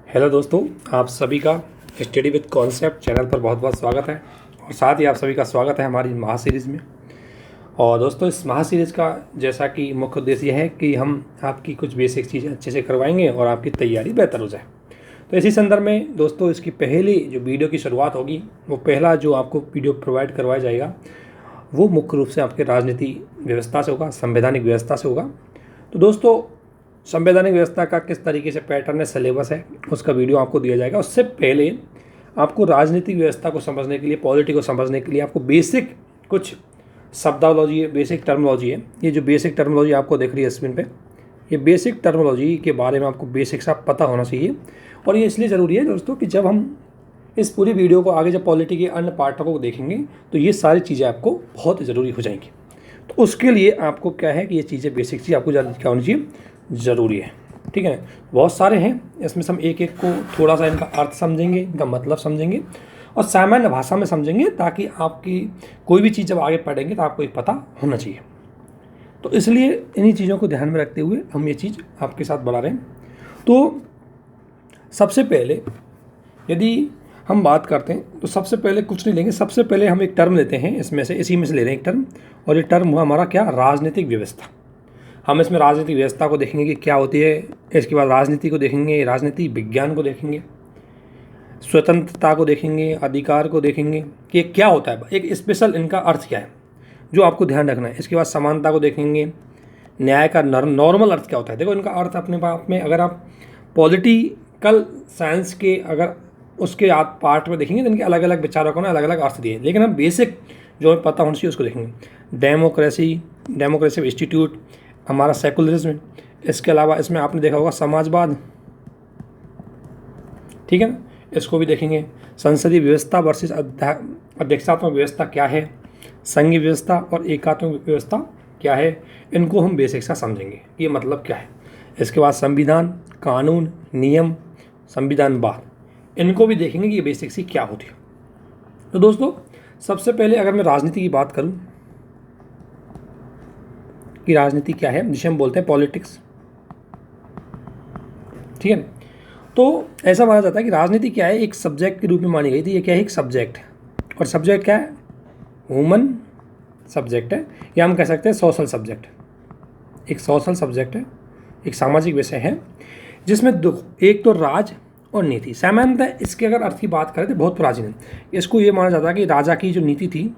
Hello दोस्तों, आप सभी का स्टडी विद कॉन्सेप्ट चैनल पर बहुत बहुत स्वागत है और साथ ही आप सभी का स्वागत है हमारी महा सीरीज़ में। और दोस्तों, इस महा सीरीज़ का जैसा कि मुख्य उद्देश्य है कि हम आपकी कुछ बेसिक चीज़ें अच्छे से करवाएंगे और आपकी तैयारी बेहतर हो जाए। तो इसी संदर्भ में दोस्तों, इसकी पहली जो वीडियो की शुरुआत होगी, वो पहला जो आपको वीडियो प्रोवाइड करवाया जाएगा वो मुख्य रूप से आपके राजनीति व्यवस्था से होगा, संवैधानिक व्यवस्था से होगा। तो दोस्तों, संवैधानिक व्यवस्था का किस तरीके से पैटर्न है, सिलेबस है, उसका वीडियो आपको दिया जाएगा। उससे पहले आपको राजनीतिक व्यवस्था को समझने के लिए, पॉलिटी को समझने के लिए आपको बेसिक कुछ शब्दावली है, बेसिक टर्मिनोलॉजी है। ये जो बेसिक टर्मिनोलॉजी आपको दिख रही है स्क्रीन पे, ये बेसिक टर्मिनोलॉजी के बारे में आपको बेसिक सा पता होना चाहिए। और ये इसलिए ज़रूरी है दोस्तों कि जब हम इस पूरी वीडियो को आगे जब पॉलिटी के अन्य पार्टों को देखेंगे तो ये सारी चीज़ें आपको बहुत ज़रूरी हो जाएंगी। तो उसके लिए आपको क्या है कि ये चीज़ें बेसिक चीज़ आपको क्या होनी चाहिए, ज़रूरी है। ठीक है, बहुत सारे हैं, इसमें से हम एक एक को थोड़ा सा इनका अर्थ समझेंगे, इनका मतलब समझेंगे और सामान्य भाषा में समझेंगे, ताकि आपकी कोई भी चीज़ जब आगे पढ़ेंगे तो आपको एक पता होना चाहिए। तो इसलिए इन्हीं चीज़ों को ध्यान में रखते हुए हम ये चीज़ आपके साथ बढ़ा रहे हैं। तो सबसे पहले यदि हम बात करते हैं तो सबसे पहले कुछ नहीं लेंगे, सबसे पहले हम एक टर्म लेते हैं, इसमें से इसी में से ले रहे हैं एक टर्म, और ये टर्म हुआ हमारा क्या, राजनीतिक व्यवस्था। हम इसमें राजनीतिक व्यवस्था को देखेंगे कि क्या होती है, इसके बाद राजनीति को देखेंगे, राजनीति विज्ञान को देखेंगे, स्वतंत्रता को देखेंगे, अधिकार को देखेंगे कि क्या होता है, एक स्पेशल इनका अर्थ क्या है जो आपको ध्यान रखना है। इसके बाद समानता को देखेंगे, न्याय का नॉर्मल अर्थ क्या होता है। देखो, इनका अर्थ अपने आप में अगर आप पॉलिटिकल साइंस के अगर उसके आप पार्ट में देखेंगे तो इनके अलग अलग विचारकों ने अलग अलग अर्थ दिए, लेकिन हम बेसिक जो हमें पता होना चाहिए उसको देखेंगे। डेमोक्रेसी इंस्टीट्यूट, हमारा सेकुलरिज्म, इसके अलावा इसमें आपने देखा होगा समाजवाद, ठीक है ना, इसको भी देखेंगे। संसदीय व्यवस्था वर्सेस अध्यक्षात्मक व्यवस्था क्या है, संघीय व्यवस्था और एकात्मक व्यवस्था क्या है, इनको हम बेसिक सा समझेंगे, ये मतलब क्या है। इसके बाद संविधान, कानून, नियम, संविधानवाद, इनको भी देखेंगे कि ये बेसिक सी क्या होती है। तो दोस्तों, सबसे पहले अगर मैं राजनीति की बात करूं कि राजनीति क्या है, जिसे हम बोलते हैं पॉलिटिक्स, ठीक है। तो ऐसा माना जाता है कि राजनीति क्या है, एक सब्जेक्ट के रूप में मानी गई थी। ये क्या है, एक सब्जेक्ट है, और सब्जेक्ट क्या है, ह्यूमन सब्जेक्ट है, या हम कह सकते हैं सोशल सब्जेक्ट। एक सोशल सब्जेक्ट है, एक सामाजिक विषय है, जिसमें दो, एक तो राज और नीति। सामान्यतः इसके अगर अर्थ की बात करें तो बहुत प्राचीन है। इसको ये माना जाता है कि राजा की जो नीति थी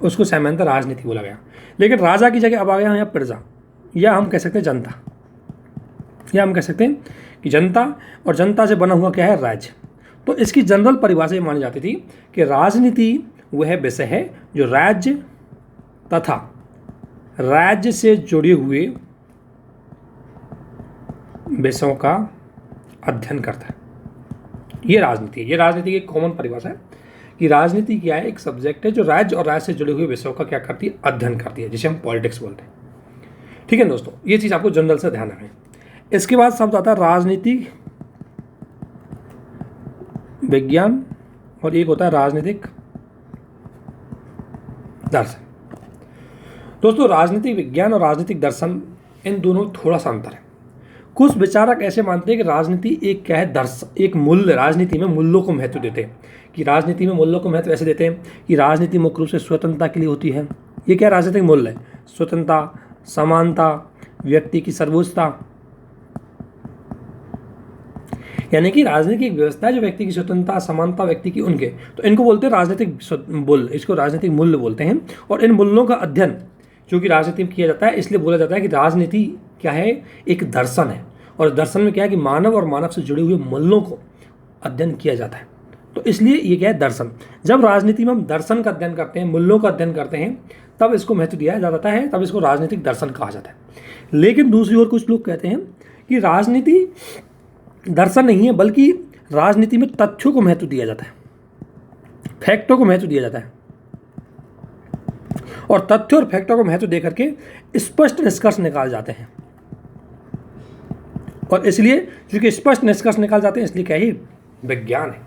उसको सामान्यतः राजनीति बोला गया, लेकिन राजा की जगह अब आ गया यहाँ प्रजा, या हम कह सकते हैं जनता, या हम कह सकते हैं कि जनता, और जनता से बना हुआ क्या है, राज्य। तो इसकी जनरल परिभाषा ये मानी जाती थी कि राजनीति वह विषय है जो राज्य तथा राज्य से जुड़े हुए विषयों का अध्ययन करता है। ये राजनीति है, ये राजनीति की कॉमन परिभाषा है कि राजनीति क्या है, एक सब्जेक्ट है जो राज्य और राज्य से जुड़े हुए विषयों का क्या करती है, अध्ययन करती है, जिसे हम पॉलिटिक्स बोलते हैं। ठीक है दोस्तों, ये चीज़ आपको जनरल से ध्यान रखें। इसके बाद शब्द आता है राजनीतिक विज्ञान, और एक होता है राजनीतिक दर्शन। दोस्तों, राजनीतिक विज्ञान और राजनीतिक दर्शन, इन दोनों थोड़ा सा अंतर है। कुछ विचारक ऐसे मानते हैं कि राजनीति एक क्या है, एक मूल्य, राजनीति में मूल्यों को महत्व देते हैं, कि राजनीति में मूल्यों को महत्व ऐसे देते हैं कि राजनीति मुख्य रूप से स्वतंत्रता के लिए होती है। ये क्या राजनीतिक मूल्य है, स्वतंत्रता, समानता, व्यक्ति की सर्वोच्चता, यानी कि राजनीतिक व्यवस्था जो व्यक्ति की स्वतंत्रता, समानता, व्यक्ति की उनके, तो इनको बोलते हैं राजनीतिक मूल्य, इसको राजनीतिक मूल्य बोलते हैं। और इन मूल्यों का अध्ययन जो कि राजनीति में किया जाता है, इसलिए बोला जाता है कि राजनीति क्या है, एक दर्शन है, और दर्शन में क्या है कि मानव और मानव से जुड़े हुए मूल्यों को अध्ययन किया जाता है। तो इसलिए ये क्या है, दर्शन। जब राजनीति में हम दर्शन का अध्ययन करते हैं, मूल्यों का अध्ययन करते हैं, तब इसको महत्व दिया जाता है, तब इसको राजनीतिक दर्शन कहा जाता है। लेकिन दूसरी ओर कुछ लोग कहते हैं कि राजनीति दर्शन नहीं है, बल्कि राजनीति में तथ्यों को महत्व दिया जाता है, फैक्टों को महत्व दिया जाता है, और तथ्यों और फैक्टों को महत्व देकर के स्पष्ट निष्कर्ष निकाल जाते हैं। और इसलिए क्योंकि स्पष्ट निष्कर्ष निकाल जाते हैं, इसलिए क्या है, विज्ञान है।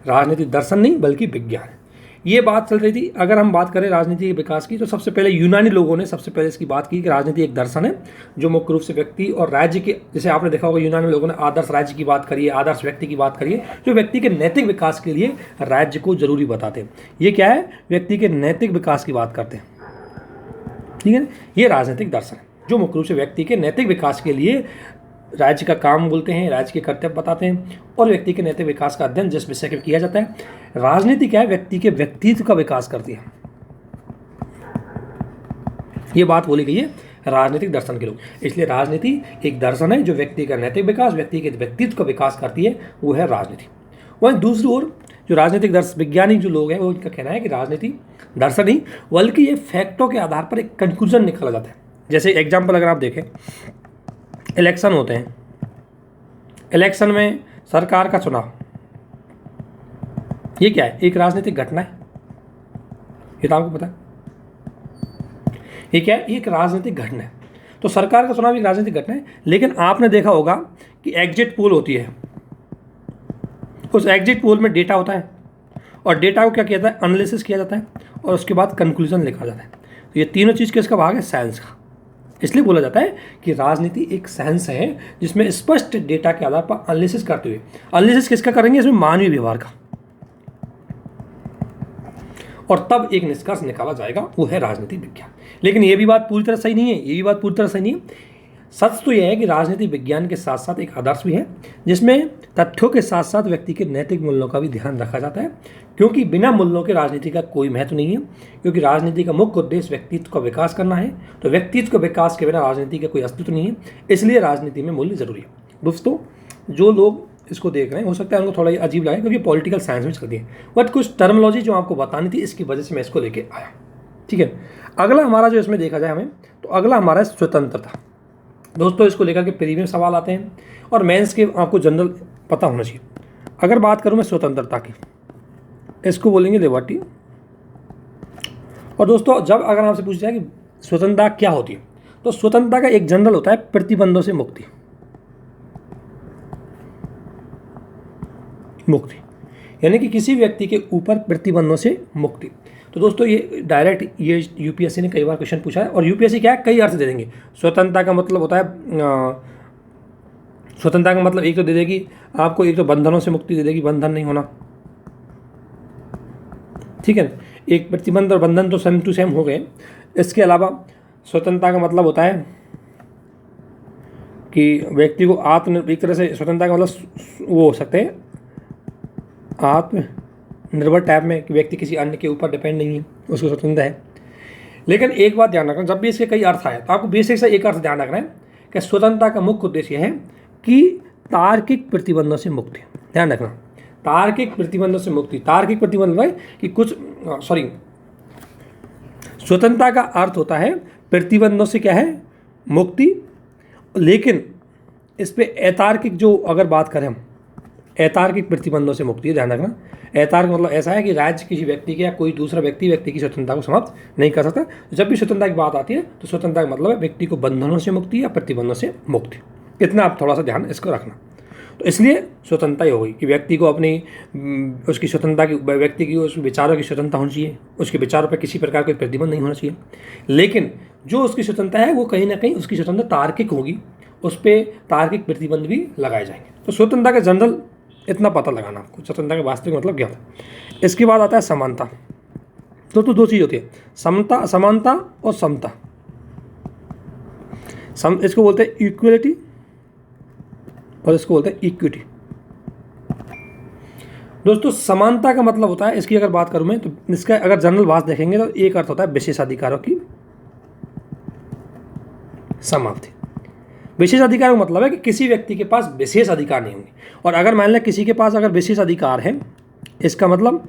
राजनीतिक दर्शन नहीं बल्कि विज्ञान है। ये बात चल रही थी। अगर हम बात करें राजनीति के विकास की, तो सबसे पहले यूनानी लोगों ने सबसे पहले इसकी बात की कि राजनीति एक दर्शन है जो मुख्य रूप से व्यक्ति और राज्य के, जैसे आपने देखा होगा यूनानी लोगों ने आदर्श राज्य की बात करी है, आदर्श व्यक्ति की बात करी है, जो व्यक्ति के नैतिक विकास के लिए राज्य को जरूरी बताते हैं। ये क्या है, व्यक्ति के नैतिक विकास की बात करते हैं, ठीक है। ये राजनीतिक दर्शन है जो मुख्य रूप से व्यक्ति के नैतिक विकास के लिए राज्य का काम बोलते हैं, राज्य के कर्तव्य बताते हैं, और व्यक्ति के नैतिक विकास का अध्ययन जिस विषय पर किया जाता है। राजनीति क्या है, व्यक्ति के व्यक्तित्व का विकास करती है। ये बात बोली गई है राजनीतिक दर्शन के लोग। इसलिए राजनीति एक दर्शन है जो व्यक्ति का नैतिक विकास, व्यक्ति के व्यक्तित्व का विकास करती है, वो है राजनीति। वहीं दूसरी ओर जो राजनीतिक वैज्ञानिक जो लोग हैं, वो इनका कहना है कि राजनीति दर्शन नहीं, बल्कि ये फैक्टों के आधार पर एक कंक्लूजन निकाला जाता है। जैसे एग्जाम्पल अगर आप देखें, इलेक्शन होते हैं, इलेक्शन में सरकार का चुनाव, ये क्या है, एक राजनीतिक घटना है। ये तो आपको पता है, ये क्या है, एक राजनीतिक घटना है। तो सरकार का चुनाव एक राजनीतिक घटना है। लेकिन आपने देखा होगा कि एग्जिट पोल होती है, उस एग्जिट पोल में डेटा होता है, और डेटा को क्या किया जाता है, एनालिसिस किया जाता है, और उसके बाद कंक्लूजन लिखा जाता है। तो ये तीनों चीज़ किसका भाग है, साइंस का। इसलिए बोला जाता है कि राजनीति एक साइंस है जिसमें स्पष्ट डेटा के आधार पर एनालिसिस करते हुए, एनालिसिस किसका करेंगे, इसमें मानवीय व्यवहार का, और तब एक निष्कर्ष निकाला जाएगा, वो है राजनीतिक विज्ञान। लेकिन ये भी बात पूरी तरह सही नहीं है, ये भी बात पूरी तरह सही नहीं है। सच तो यह है कि राजनीतिक विज्ञान के साथ साथ एक आदर्श भी है, जिसमें तथ्यों के साथ साथ व्यक्ति के नैतिक मूल्यों का भी ध्यान रखा जाता है, क्योंकि बिना मूल्यों के राजनीति का कोई महत्व नहीं है। क्योंकि राजनीति का मुख्य उद्देश्य व्यक्तित्व का विकास करना है, तो व्यक्तित्व के विकास के बिना राजनीति का कोई अस्तित्व नहीं है। इसलिए राजनीति में मूल्य जरूरी है। दोस्तों, जो लोग इसको देख रहे हैं, हो सकता है उनको थोड़ा अजीब लगे, क्योंकि पॉलिटिकल साइंस में चलती है, बट कुछ टर्मिनोलॉजी जो आपको बतानी थी, इसकी वजह से मैं इसको लेके आया, ठीक है। अगला हमारा जो इसमें देखा जाए हमें, तो अगला हमारा है स्वतंत्रता। दोस्तों, इसको लेकर के प्रीवियस सवाल आते हैं, और मेंस के आपको जनरल पता होना चाहिए। अगर बात करूं मैं स्वतंत्रता की, इसको बोलेंगे लिबर्टी। और दोस्तों, जब अगर आपसे पूछा जाए कि स्वतंत्रता क्या होती है, तो स्वतंत्रता का एक जनरल होता है प्रतिबंधों से मुक्ति। यानी कि किसी व्यक्ति के ऊपर प्रतिबंधों से मुक्ति। तो दोस्तों, ये डायरेक्ट ये यूपीएससी ने कई बार क्वेश्चन पूछा है, और यूपीएससी क्या है, कई अर्थ दे देंगे। स्वतंत्रता का मतलब होता है, स्वतंत्रता का मतलब एक तो दे देगी आपको, एक तो बंधनों से मुक्ति दे देगी, बंधन नहीं होना, ठीक है। एक प्रतिबंध और बंधन तो सेम टू सेम हो गए। इसके अलावा स्वतंत्रता का मतलब होता है कि व्यक्ति को एक तरह से स्वतंत्रता का मतलब वो हो सकते हैं आत्मनिर्भर टाइप में, कि व्यक्ति किसी अन्य के ऊपर डिपेंड नहीं है, उसको स्वतंत्र है। लेकिन एक बात ध्यान रखना, जब भी इसके कई अर्थ आए, तो आपको बेसिक से एक अर्थ ध्यान रखना है कि स्वतंत्रता का मुख्य उद्देश्य है कि तार्किक प्रतिबंधों से मुक्ति। ध्यान रखना, तार्किक प्रतिबंधों से मुक्ति। तार्किक प्रतिबंध है कि स्वतंत्रता का अर्थ होता है प्रतिबंधों से क्या है, मुक्ति। लेकिन इस पे अतार्किक जो अगर बात करें हम, अतार्किक प्रतिबंधों से मुक्ति, ध्यान रखना। अतार्किक मतलब ऐसा है कि राज्य किसी व्यक्ति के या कोई दूसरा व्यक्ति की स्वतंत्रता को समाप्त नहीं कर सकता। जब भी स्वतंत्रता की बात आती है, तो स्वतंत्रता का मतलब है व्यक्ति को बंधनों से मुक्ति या प्रतिबंधों से मुक्ति। इतना आप थोड़ा सा ध्यान इसको रखना। तो इसलिए स्वतंत्रता ही होगी कि व्यक्ति को अपनी उसकी स्वतंत्रता की, व्यक्ति की उस विचारों की स्वतंत्रता होनी चाहिए, उसके विचारों पर किसी प्रकार कोई प्रतिबंध नहीं होना चाहिए। लेकिन जो उसकी स्वतंत्रता है, वो कहीं ना कहीं उसकी स्वतंत्रता तार्किक होगी, उस पर तार्किक प्रतिबंध भी लगाए जाएंगे। तो स्वतंत्रता का जनरल इतना पता लगाना आपको, स्वतंत्रता का वास्तविक मतलब क्या होता है। इसके बाद आता है समानता। तो दो चीज़ होती है, समानता और समता। इसको बोलते हैं इक्वलिटी, और इसको बोलते हैं इक्विटी। दोस्तों, समानता का मतलब होता है, इसकी अगर बात करूं मैं, तो इसका अगर जनरल भाष देखेंगे तो एक अर्थ होता है विशेषाधिकारों की समाप्ति। विशेषाधिकार का मतलब है कि किसी व्यक्ति के पास विशेष अधिकार नहीं होंगे। और अगर मान लें किसी के पास अगर विशेष अधिकार है, इसका मतलब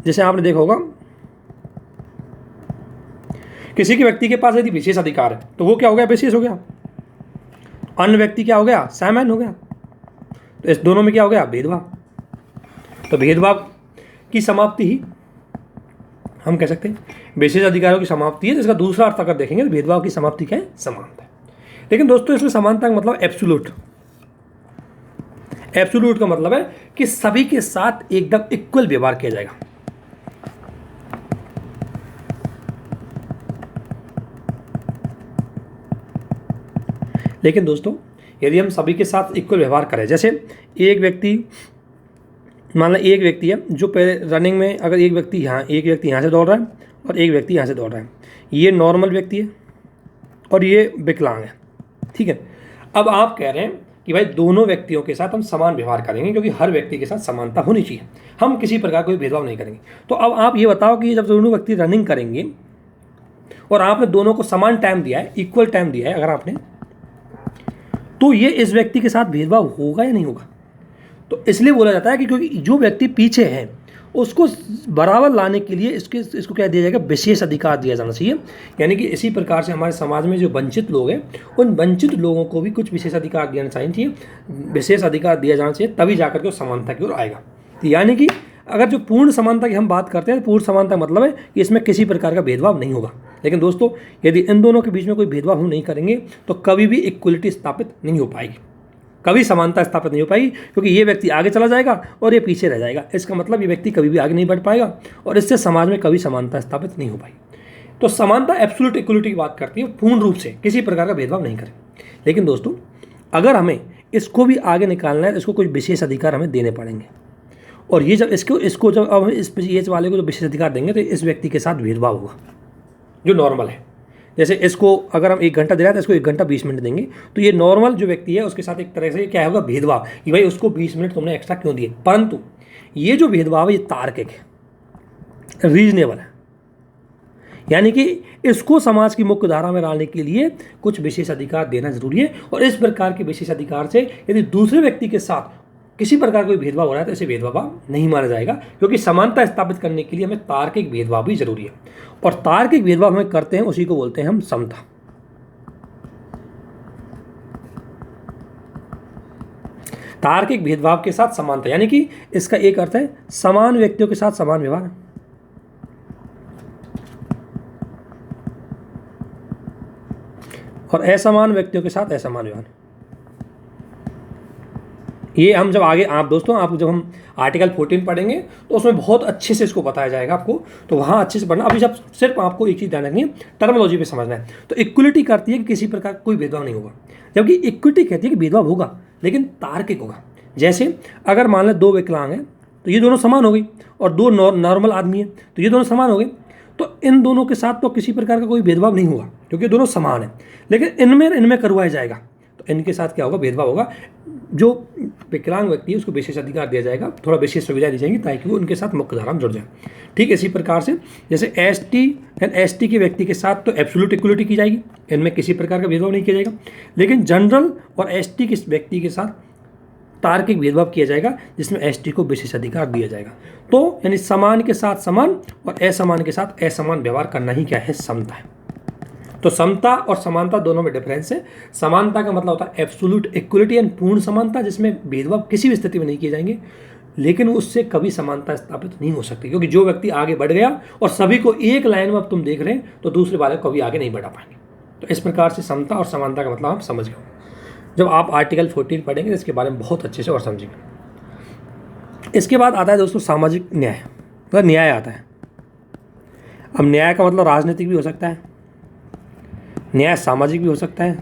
जैसे आपने देखा होगा, किसी के व्यक्ति के पास यदि विशेष अधिकार है, तो वो क्या हो गया, विशेष हो गया। अन्य व्यक्ति क्या हो गया, सामान्य हो गया। तो इस दोनों में क्या हो गया, भेदभाव। तो भेदभाव की समाप्ति ही हम कह सकते हैं विशेष अधिकारों की समाप्ति है। जिसका दूसरा अर्थ अगर देखेंगे तो भेदभाव की समाप्ति क्या है, समानता है। लेकिन दोस्तों, इसमें समानता का मतलब एब्सोल्यूट। एब्सोल्यूट का मतलब है कि सभी के साथ एकदम इक्वल व्यवहार किया जाएगा। लेकिन दोस्तों यदि हम सभी के साथ इक्वल व्यवहार करें, जैसे एक व्यक्ति, मान लो एक व्यक्ति है जो पहले रनिंग में, अगर एक व्यक्ति यहाँ से दौड़ रहा है और एक व्यक्ति यहाँ से दौड़ रहा है, ये नॉर्मल व्यक्ति है और ये विकलांग है, ठीक है। अब आप कह रहे हैं कि भाई दोनों व्यक्तियों के साथ हम समान व्यवहार करेंगे क्योंकि हर व्यक्ति के साथ समानता होनी चाहिए, हम किसी प्रकार कोई भेदभाव नहीं करेंगे। तो अब आप ये बताओ कि जब दोनों व्यक्ति रनिंग करेंगे और आपने दोनों को समान टाइम दिया है, इक्वल टाइम दिया है अगर आपने, तो ये इस व्यक्ति के साथ भेदभाव होगा या नहीं होगा? तो इसलिए बोला जाता है कि क्योंकि जो व्यक्ति पीछे है उसको बराबर लाने के लिए इसको क्या दिया जाएगा, विशेष अधिकार दिया जाना चाहिए। यानी कि इसी प्रकार से हमारे समाज में जो वंचित लोग हैं उन वंचित लोगों को भी कुछ विशेष अधिकार देना चाहिए, विशेष अधिकार दिया जाना चाहिए, तभी जाकर के समानता की ओर आएगा। तो यानी कि अगर जो पूर्ण समानता की हम बात करते हैं, पूर्ण समानता मतलब है कि इसमें किसी प्रकार का भेदभाव नहीं होगा। लेकिन दोस्तों यदि इन दोनों के बीच में कोई भेदभाव हम नहीं करेंगे तो कभी भी इक्वलिटी स्थापित नहीं हो पाएगी, कभी समानता स्थापित नहीं हो पाएगी, क्योंकि ये व्यक्ति आगे चला जाएगा और ये पीछे रह जाएगा। इसका मतलब ये व्यक्ति कभी भी आगे नहीं बढ़ पाएगा और इससे समाज में कभी समानता स्थापित नहीं हो पाएगी। तो समानता एब्सोल्यूट इक्वलिटी की बात करती है, पूर्ण रूप से किसी प्रकार का भेदभाव नहीं करें। लेकिन दोस्तों अगर हमें इसको भी आगे निकालना है तो इसको कुछ विशेष अधिकार हमें देने पड़ेंगे, और ये जब इसको जब अब ये वाले को जो विशेष अधिकार देंगे तो इस व्यक्ति के साथ भेदभाव होगा जो नॉर्मल है। जैसे इसको अगर हम 1 घंटा दे रहे हैं तो इसको 1 घंटा 20 मिनट देंगे, तो ये नॉर्मल जो व्यक्ति है उसके साथ एक तरह से क्या होगा, भेदभाव, कि भाई उसको 20 मिनट तुमने एक्स्ट्रा क्यों दिए। परंतु ये जो भेदभाव है ये तार्किक है, रीजनेबल है, यानी कि इसको समाज की मुख्य धारा में लाने के लिए कुछ विशेष अधिकार देना जरूरी है। और इस प्रकार के विशेष अधिकार से यदि दूसरे व्यक्ति के साथ किसी प्रकार कोई भेदभाव हो रहा है तो इसे भेदभाव नहीं माना जाएगा, क्योंकि समानता स्थापित करने के लिए हमें तार्किक भेदभाव भी जरूरी है, और तार्किक भेदभाव हमें करते हैं उसी को बोलते हैं हम समता। तार्किक भेदभाव के साथ समानता, यानी कि इसका एक अर्थ है समान व्यक्तियों के साथ समान व्यवहार, और असमान व्यक्तियों के साथ असमान व्यवहार। ये हम जब आगे आप दोस्तों आप जब हम आर्टिकल 14 पढ़ेंगे तो उसमें बहुत अच्छे से इसको बताया जाएगा आपको, तो वहाँ अच्छे से पढ़ना। अभी जब सिर्फ आपको एक चीज़ ध्यान रखनी है, टर्मोलॉजी पे समझना है। तो इक्वलिटी करती है कि किसी प्रकार कोई भेदभाव नहीं होगा, जबकि इक्विटी कहती है कि भेदभाव होगा लेकिन तार्किक होगा। जैसे अगर मान लें 2 विकलांग हैं तो ये दोनों समान हो गई, और 2 नॉर्मल आदमी हैं तो ये दोनों समान हो गए, तो इन दोनों के साथ तो किसी प्रकार का कोई भेदभाव नहीं होगा क्योंकि दोनों समान हैं। लेकिन इनमें करवाया जाएगा तो इनके साथ क्या होगा, भेदभाव होगा। जो विकलांग व्यक्ति है उसको विशेष अधिकार दिया जाएगा, थोड़ा विशेष सुविधा दी जाएगी ताकि वो उनके साथ मुख्य धारा में जुड़ जाए। ठीक इसी प्रकार से जैसे एसटी एंड एसटी के व्यक्ति के साथ तो एब्सोल्यूट इक्वलिटी की जाएगी, इनमें किसी प्रकार का भेदभाव नहीं किया जाएगा। लेकिन जनरल और एसटी के व्यक्ति के साथ तार्किक भेदभाव किया जाएगा जिसमें एसटी को विशेष अधिकार दिया जाएगा। तो यानी समान के साथ समान और असमान के साथ असमान व्यवहार करना ही क्या है, समता है। तो समता और समानता दोनों में डिफरेंस है। समानता का मतलब होता है एब्सोल्यूट इक्वलिटी एंड पूर्ण समानता, जिसमें भेदभाव किसी भी स्थिति में नहीं किए जाएंगे, लेकिन उससे कभी समानता स्थापित नहीं हो सकती, क्योंकि जो व्यक्ति आगे बढ़ गया और सभी को एक लाइन में अब तुम देख रहे हैं तो दूसरे वाले कभी आगे नहीं बढ़ा पाएंगे। तो इस प्रकार से समता और समानता का मतलब आप समझ गए। जब आप आर्टिकल 14 पढ़ेंगे तो इसके बारे में बहुत अच्छे से और समझेंगे। इसके बाद आता है दोस्तों सामाजिक न्याय, मतलब न्याय आता है। अब न्याय का मतलब राजनीतिक भी हो सकता है, न्याय सामाजिक भी हो सकता है,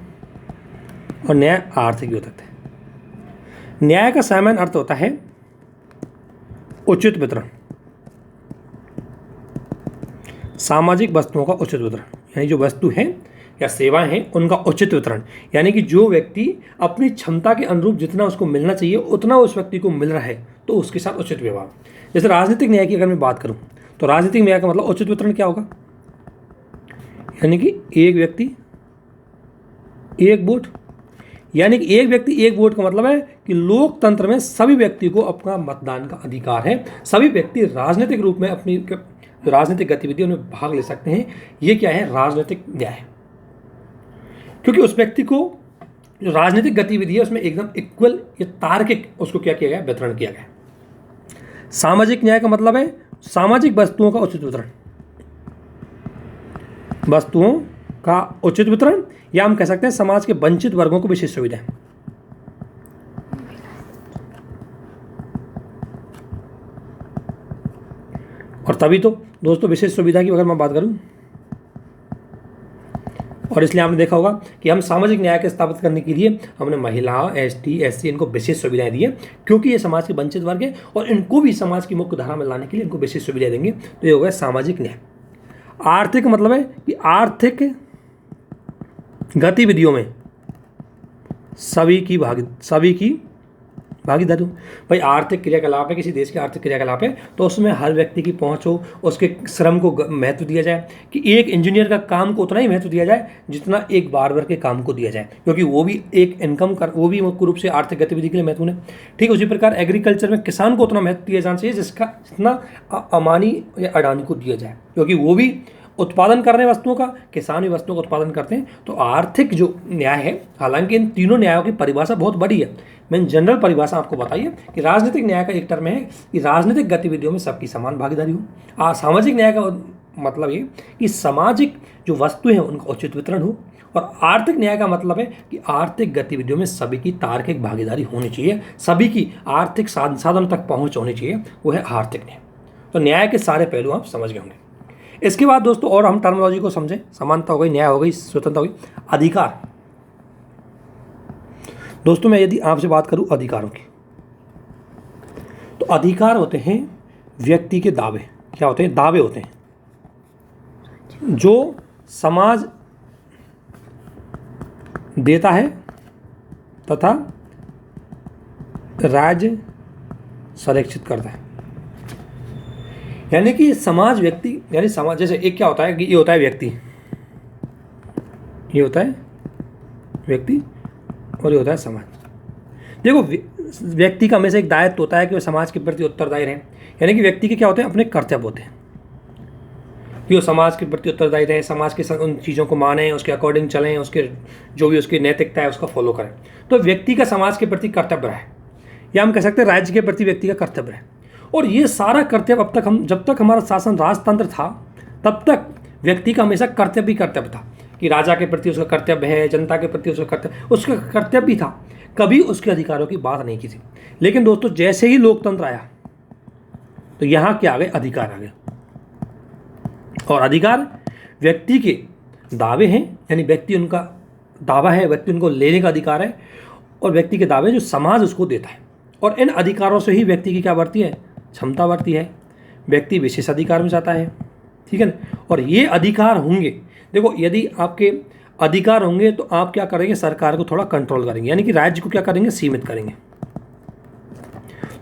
और न्याय आर्थिक भी हो सकता है। न्याय का सामान्य अर्थ होता है उचित वितरण, सामाजिक वस्तुओं का उचित वितरण, यानी जो वस्तु है या सेवाएं हैं उनका उचित वितरण, यानी कि जो व्यक्ति अपनी क्षमता के अनुरूप जितना उसको मिलना चाहिए उतना उस व्यक्ति को मिल रहा है तो उसके साथ उचित व्यवहार। जैसे राजनीतिक न्याय की अगर मैं बात करूं तो राजनीतिक न्याय का मतलब उचित वितरण क्या होगा, यानी कि एक व्यक्ति एक वोट, यानी कि एक व्यक्ति एक वोट का मतलब है कि लोकतंत्र में सभी व्यक्ति को अपना मतदान का अधिकार है, सभी व्यक्ति राजनीतिक रूप में अपनी राजनीतिक गतिविधियों में भाग ले सकते हैं। ये क्या है, राजनीतिक न्याय, क्योंकि उस व्यक्ति को जो राजनीतिक गतिविधि है उसमें एकदम इक्वल या तार्किक उसको क्या किया गया, वितरण किया गया। सामाजिक न्याय का मतलब है सामाजिक वस्तुओं का उचित वितरण, वस्तुओं का उचित वितरण, या हम कह सकते हैं समाज के वंचित वर्गों को विशेष सुविधाएं। और तभी तो दोस्तों विशेष सुविधा की अगर मैं बात करूं, और इसलिए आपने देखा होगा कि हम सामाजिक न्याय के स्थापित करने के लिए हमने महिलाओं, एसटी, एससी इनको विशेष सुविधाएं दी है, क्योंकि ये समाज के वंचित वर्ग है और इनको भी समाज की मुख्य धारा में लाने के लिए इनको विशेष सुविधाएं देंगे। तो ये हो गया सामाजिक न्याय। आर्थिक मतलब है कि आर्थिक गतिविधियों में सभी की भागीदारी हो। भाई आर्थिक क्रियाकलाप है, किसी देश के आर्थिक क्रियाकलाप है तो उसमें हर व्यक्ति की पहुंच हो, उसके श्रम को महत्व दिया जाए, कि एक इंजीनियर का काम को उतना ही महत्व दिया जाए जितना एक बार्बर के काम को दिया जाए, क्योंकि वो भी एक इनकम कर, वो भी मुख्य रूप से आर्थिक गतिविधि के लिए महत्वपूर्ण है। ठीक उसी प्रकार एग्रीकल्चर में किसान को उतना महत्व दिया जाना चाहिए जिसका जितना अमानी या अडानी को दिया जाए, क्योंकि वो भी उत्पादन कर रहे हैं वस्तुओं का, किसान भी वस्तुओं का उत्पादन करते हैं। तो आर्थिक जो न्याय है, हालांकि इन तीनों न्यायों की परिभाषा बहुत बड़ी है, मैंने जनरल परिभाषा आपको बताइए कि राजनीतिक न्याय का एक टर्म है कि राजनीतिक गतिविधियों में सबकी समान भागीदारी हो। सामाजिक न्याय का मतलब ये कि सामाजिक जो वस्तु हैं उनका उचित वितरण हो, और आर्थिक न्याय का मतलब है कि आर्थिक गतिविधियों में सभी की तार्किक भागीदारी होनी चाहिए, सभी की आर्थिक साधन तक पहुंच होनी चाहिए, वो है आर्थिक न्याय। तो न्याय के सारे पहलू आप समझ गए होंगे। इसके बाद दोस्तों और हम टर्मिनोलॉजी को समझें। समानता हो गई, न्याय हो गई, स्वतंत्रता हो गई। अधिकार, दोस्तों मैं यदि आपसे बात करूं अधिकारों की, तो अधिकार होते हैं व्यक्ति के दावे। क्या होते हैं? दावे होते हैं जो समाज देता है तथा राज्य संरक्षित करता है। यानी कि समाज व्यक्ति, यानी समाज, जैसे एक क्या होता है कि ये होता है व्यक्ति, ये होता है व्यक्ति और ये होता है समाज। देखो व्यक्ति का हमेशा एक दायित्व होता है कि वह समाज के प्रति उत्तरदायी रहे, यानी कि व्यक्ति के क्या होते हैं? अपने कर्तव्य होते हैं कि वो समाज के प्रति उत्तरदायी रहे, समाज के उन चीज़ों को माने, उसके अकॉर्डिंग चलें, उसके जो भी उसकी नैतिकता है उसका फॉलो करें। तो व्यक्ति का समाज के प्रति कर्तव्य रहे, या हम कह सकते हैं राज्य के प्रति व्यक्ति का कर्तव्य रहे। और ये सारा कर्तव्य अब तक जब तक हमारा शासन राजतंत्र था तब तक व्यक्ति का हमेशा कर्तव्य ही कर्तव्य था, कि राजा के प्रति उसका कर्तव्य है, जनता के प्रति उसका कर्तव्य भी था, कभी उसके अधिकारों की बात नहीं की थी। लेकिन दोस्तों जैसे ही लोकतंत्र आया तो यहाँ क्या आ गए? अधिकार आ गए। और अधिकार व्यक्ति के दावे हैं, यानी व्यक्ति उनका दावा है, व्यक्ति उनको लेने का अधिकार है, और व्यक्ति के दावे जो समाज उसको देता है। और इन अधिकारों से ही व्यक्ति की क्या बढ़ती है? क्षमता बढ़ती है, व्यक्ति विशेष अधिकार में जाता है। ठीक है ना? और ये अधिकार होंगे, देखो यदि आपके अधिकार होंगे तो आप क्या करेंगे? सरकार को थोड़ा कंट्रोल करेंगे, यानी कि राज्य को क्या करेंगे? सीमित करेंगे।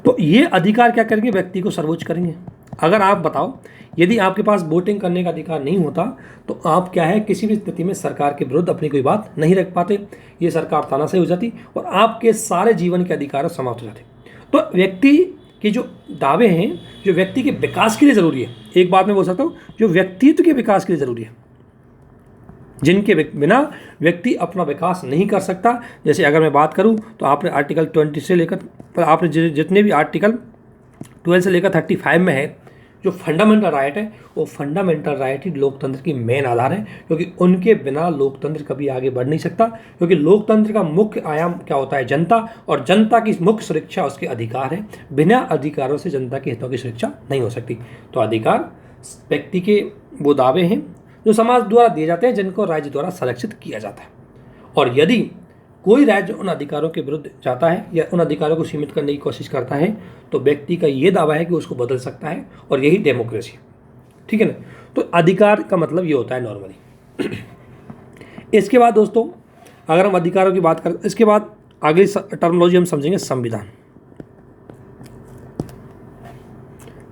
तो ये अधिकार क्या करेंगे? व्यक्ति को सर्वोच्च करेंगे। अगर आप बताओ, यदि आपके पास वोटिंग करने का अधिकार नहीं होता तो आप क्या है, किसी भी स्थिति में सरकार के विरुद्ध अपनी कोई बात नहीं रख पाते, ये सरकार तानाशाही हो जाती और आपके सारे जीवन के अधिकार समाप्त हो जाते। तो व्यक्ति के जो दावे हैं, जो व्यक्ति के विकास के लिए ज़रूरी है, एक बात मैं बोल सकता हूँ, जो व्यक्तित्व के विकास के लिए ज़रूरी है, जिनके बिना व्यक्ति अपना विकास नहीं कर सकता। जैसे अगर मैं बात करूं तो आपने आर्टिकल 20 से लेकर आपने जितने भी आर्टिकल 12 से लेकर 35 में है, जो फंडामेंटल राइट है, वो फंडामेंटल राइट ही लोकतंत्र की मेन आधार है, क्योंकि उनके बिना लोकतंत्र कभी आगे बढ़ नहीं सकता। क्योंकि लोकतंत्र का मुख्य आयाम क्या होता है? जनता, और जनता की मुख्य सुरक्षा उसके अधिकार है। बिना अधिकारों से जनता के हितों की सुरक्षा नहीं हो सकती। तो अधिकार व्यक्ति के वो दावे हैं जो समाज द्वारा दिए जाते हैं, जिनको राज्य द्वारा संरक्षित किया जाता है। और यदि कोई राज्य उन अधिकारों के विरुद्ध जाता है या उन अधिकारों को सीमित करने की कोशिश करता है तो व्यक्ति का ये दावा है कि उसको बदल सकता है, और यही डेमोक्रेसी है। ठीक है ना? तो अधिकार का मतलब ये होता है नॉर्मली। इसके बाद दोस्तों अगर हम अधिकारों की बात करें, इसके बाद अगली टर्मिनोलॉजी हम समझेंगे संविधान।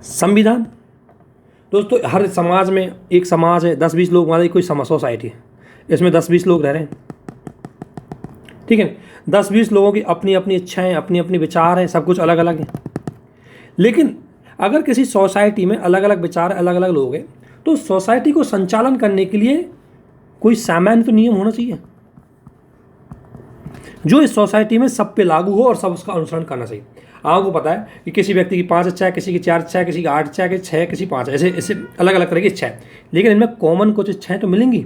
संविधान दोस्तों, हर समाज में एक समाज है, 10-20 लोग, मान लीजिए कोई सोसाइटी है, इसमें 10-20 लोग रह रहे हैं। ठीक है, 10-20 लोगों की अपनी अपनी इच्छाएं, अपनी अपनी विचार हैं, सब कुछ अलग अलग है। लेकिन अगर किसी सोसाइटी में अलग अलग विचार, अलग अलग लोग हैं, तो सोसाइटी को संचालन करने के लिए कोई सामान्य तो नियम होना चाहिए जो इस सोसाइटी में सब पे लागू हो और सब उसका अनुसरण करना चाहिए। आपको पता है कि किसी व्यक्ति की 5 इच्छा है, किसी की 4 इच्छा है, किसी की 8 इच्छा है, किसी 6, किसी 5, ऐसे अलग अलग तरह की इच्छा है। लेकिन इनमें कॉमन कुछ इच्छाएं तो मिलेंगी,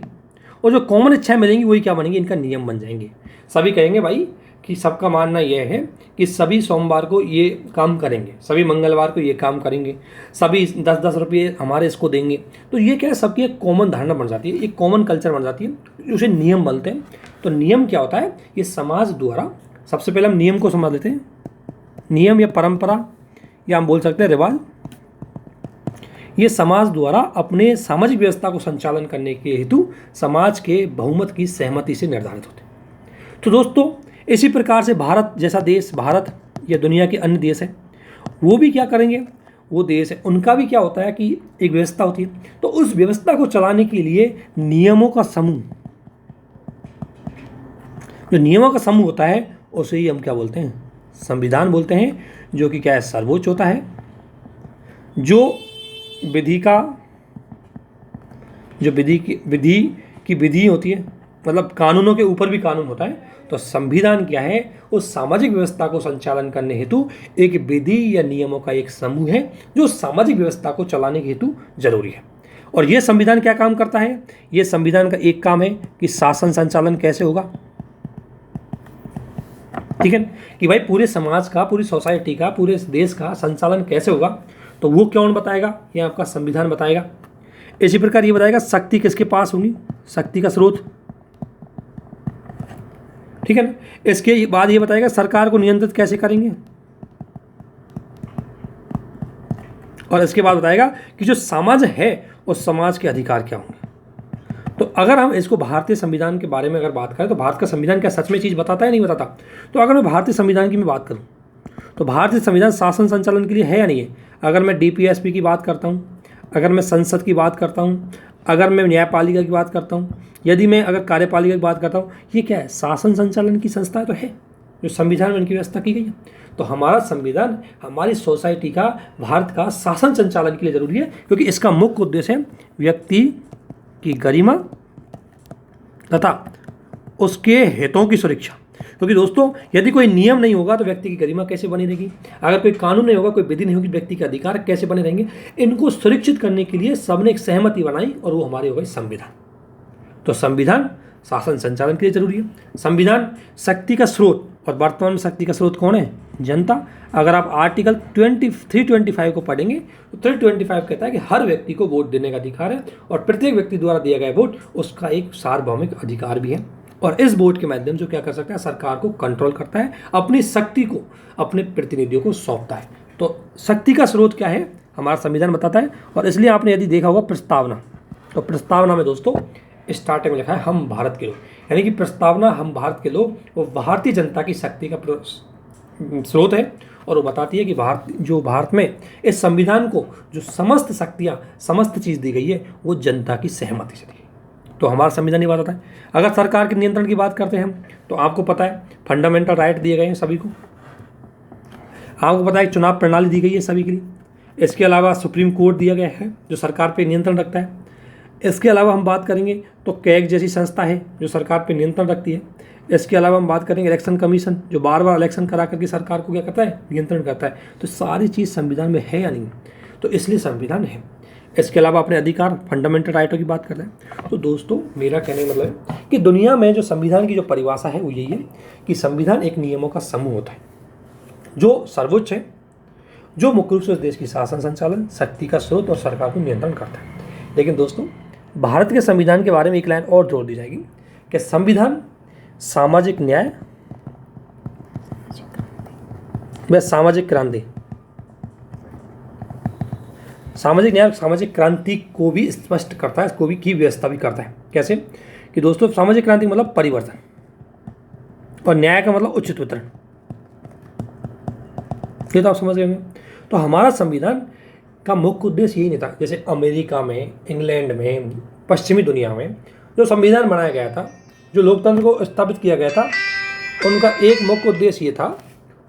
और जो कॉमन इच्छाएं मिलेंगी वही क्या बनेंगी? इनका नियम बन जाएंगे। सभी कहेंगे भाई कि सबका मानना यह है कि सभी सोमवार को ये काम करेंगे, सभी मंगलवार को ये काम करेंगे, सभी 10-10 रुपये हमारे इसको देंगे। तो ये क्या है, सबकी एक कॉमन धारणा बन जाती है, एक कॉमन कल्चर बन जाती है, उसे नियम बनते हैं। तो नियम क्या होता है, ये समाज द्वारा, सबसे पहले हम नियम को समझ लेते हैं। नियम या परंपरा या हम बोल सकते हैं रिवाज, ये समाज द्वारा अपने सामाजिक व्यवस्था को संचालन करने के हेतु समाज के बहुमत की सहमति से निर्धारित होते हैं। तो दोस्तों इसी प्रकार से भारत जैसा देश, भारत या दुनिया के अन्य देश हैं, वो भी क्या करेंगे, वो देश है उनका भी क्या होता है कि एक व्यवस्था होती है। तो उस व्यवस्था को चलाने के लिए नियमों का समूह, जो नियमों का समूह होता है उसे ही हम क्या बोलते हैं, संविधान बोलते हैं, जो कि क्या है, सर्वोच्च होता है। जो विधि की विधि होती है, मतलब कानूनों के ऊपर भी कानून होता है। तो संविधान क्या है, उस सामाजिक व्यवस्था को संचालन करने हेतु एक विधि या नियमों का एक समूह है जो सामाजिक व्यवस्था को चलाने के हेतु जरूरी है। और यह संविधान क्या काम करता है, यह संविधान का एक काम है कि शासन संचालन कैसे होगा, ठीक है, कि भाई पूरे समाज का, पूरी सोसाइटी का, पूरे देश का संचालन कैसे होगा, तो वो कौन बताएगा, ये आपका संविधान बताएगा। इसी प्रकार ये बताएगा शक्ति किसके पास होगी, शक्ति का स्रोत, ठीक है ना। इसके बाद ये बताएगा सरकार को नियंत्रित कैसे करेंगे, और इसके बाद बताएगा कि जो समाज है उस समाज के अधिकार क्या होंगे। तो अगर हम इसको भारतीय संविधान के बारे में अगर बात करें तो भारत का संविधान क्या सच में चीज़ बताता है, नहीं बताता। तो अगर मैं भारतीय संविधान की मैं बात करूं तो भारतीय संविधान शासन संचालन के लिए है या नहीं है। अगर मैं डीपीएसपी की बात करता हूं, अगर मैं संसद की बात करता हूं, अगर मैं न्यायपालिका की बात करता हूं, यदि मैं अगर कार्यपालिका की बात करता हूं, ये क्या है, शासन संचालन की संस्था तो है जो संविधान में इनकी व्यवस्था की गई है। तो हमारा संविधान हमारी सोसाइटी का, भारत का शासन संचालन के लिए जरूरी है, क्योंकि इसका मुख्य उद्देश्य है व्यक्ति की गरिमा तथा उसके हितों की सुरक्षा। क्योंकि दोस्तों यदि कोई नियम नहीं होगा तो व्यक्ति की गरिमा कैसे बनी रहेगी, अगर कोई कानून नहीं होगा, कोई विधि नहीं होगी, व्यक्ति के अधिकार कैसे बने रहेंगे। इनको सुरक्षित करने के लिए सबने एक सहमति बनाई और वो हमारी हो गई संविधान। तो संविधान शासन संचालन के लिए जरूरी है। संविधान शक्ति का स्रोत, और वर्तमान में शक्ति का स्रोत कौन है, जनता। अगर आप आर्टिकल 325 को पढ़ेंगे तो 325 कहता है कि हर व्यक्ति को वोट देने का अधिकार है और प्रत्येक व्यक्ति द्वारा दिया गया वोट उसका एक सार्वभौमिक अधिकार भी है। और इस वोट के माध्यम से क्या कर सकता है, सरकार को कंट्रोल करता है, अपनी शक्ति को अपने प्रतिनिधियों को सौंपता है। तो शक्ति का स्रोत क्या है हमारा संविधान बताता है। और इसलिए आपने यदि देखा होगा प्रस्तावना, तो प्रस्तावना में दोस्तों स्टार्टिंग में लिखा है हम भारत के लोग, यानी कि प्रस्तावना हम भारत के लोग वो भारतीय जनता की शक्ति का स्रोत है। और वो बताती है कि भारत में इस संविधान को जो समस्त शक्तियाँ, समस्त चीज़ दी गई है वो जनता की सहमति से दी गई। तो हमारा संविधान ये बात होता है। अगर सरकार के नियंत्रण की बात करते हैं हम, तो आपको पता है फंडामेंटल राइट दिए गए हैं सभी को, आपको पता है चुनाव प्रणाली दी गई है सभी के लिए। इसके अलावा सुप्रीम कोर्ट दिया गया है जो सरकार पर नियंत्रण रखता है। इसके अलावा हम बात करेंगे तो कैग जैसी संस्था है जो सरकार पर नियंत्रण रखती है। इसके अलावा हम बात करेंगे इलेक्शन कमीशन जो बार बार इलेक्शन करा करके सरकार को क्या करता है, नियंत्रण करता है। तो सारी चीज़ संविधान में है या नहीं, तो इसलिए संविधान है। इसके अलावा अपने अधिकार, फंडामेंटल राइटों की बात करते हैं। तो दोस्तों मेरा कहने का मतलब है कि दुनिया में जो संविधान की जो परिभाषा है वो यही है कि संविधान एक नियमों का समूह होता है जो सर्वोच्च है, जो मुख्य रूप से देश की शासन संचालन, शक्ति का स्रोत और सरकार को नियंत्रण करता है। लेकिन दोस्तों भारत के संविधान के बारे में एक लाइन और जोड़ दी जाएगी कि संविधान सामाजिक न्याय व सामाजिक क्रांति, सामाजिक न्याय, सामाजिक क्रांति को भी स्पष्ट करता है, इसको भी की व्यवस्था भी करता है। कैसे कि दोस्तों सामाजिक क्रांति मतलब परिवर्तन और न्याय का मतलब उचित वितरण, ये तो आप समझ गए। तो हमारा संविधान का मुख्य उद्देश्य यही नहीं था। जैसे अमेरिका में, इंग्लैंड में, पश्चिमी दुनिया में जो संविधान बनाया गया था, जो लोकतंत्र को स्थापित किया गया था, उनका एक मुख्य उद्देश्य ये था,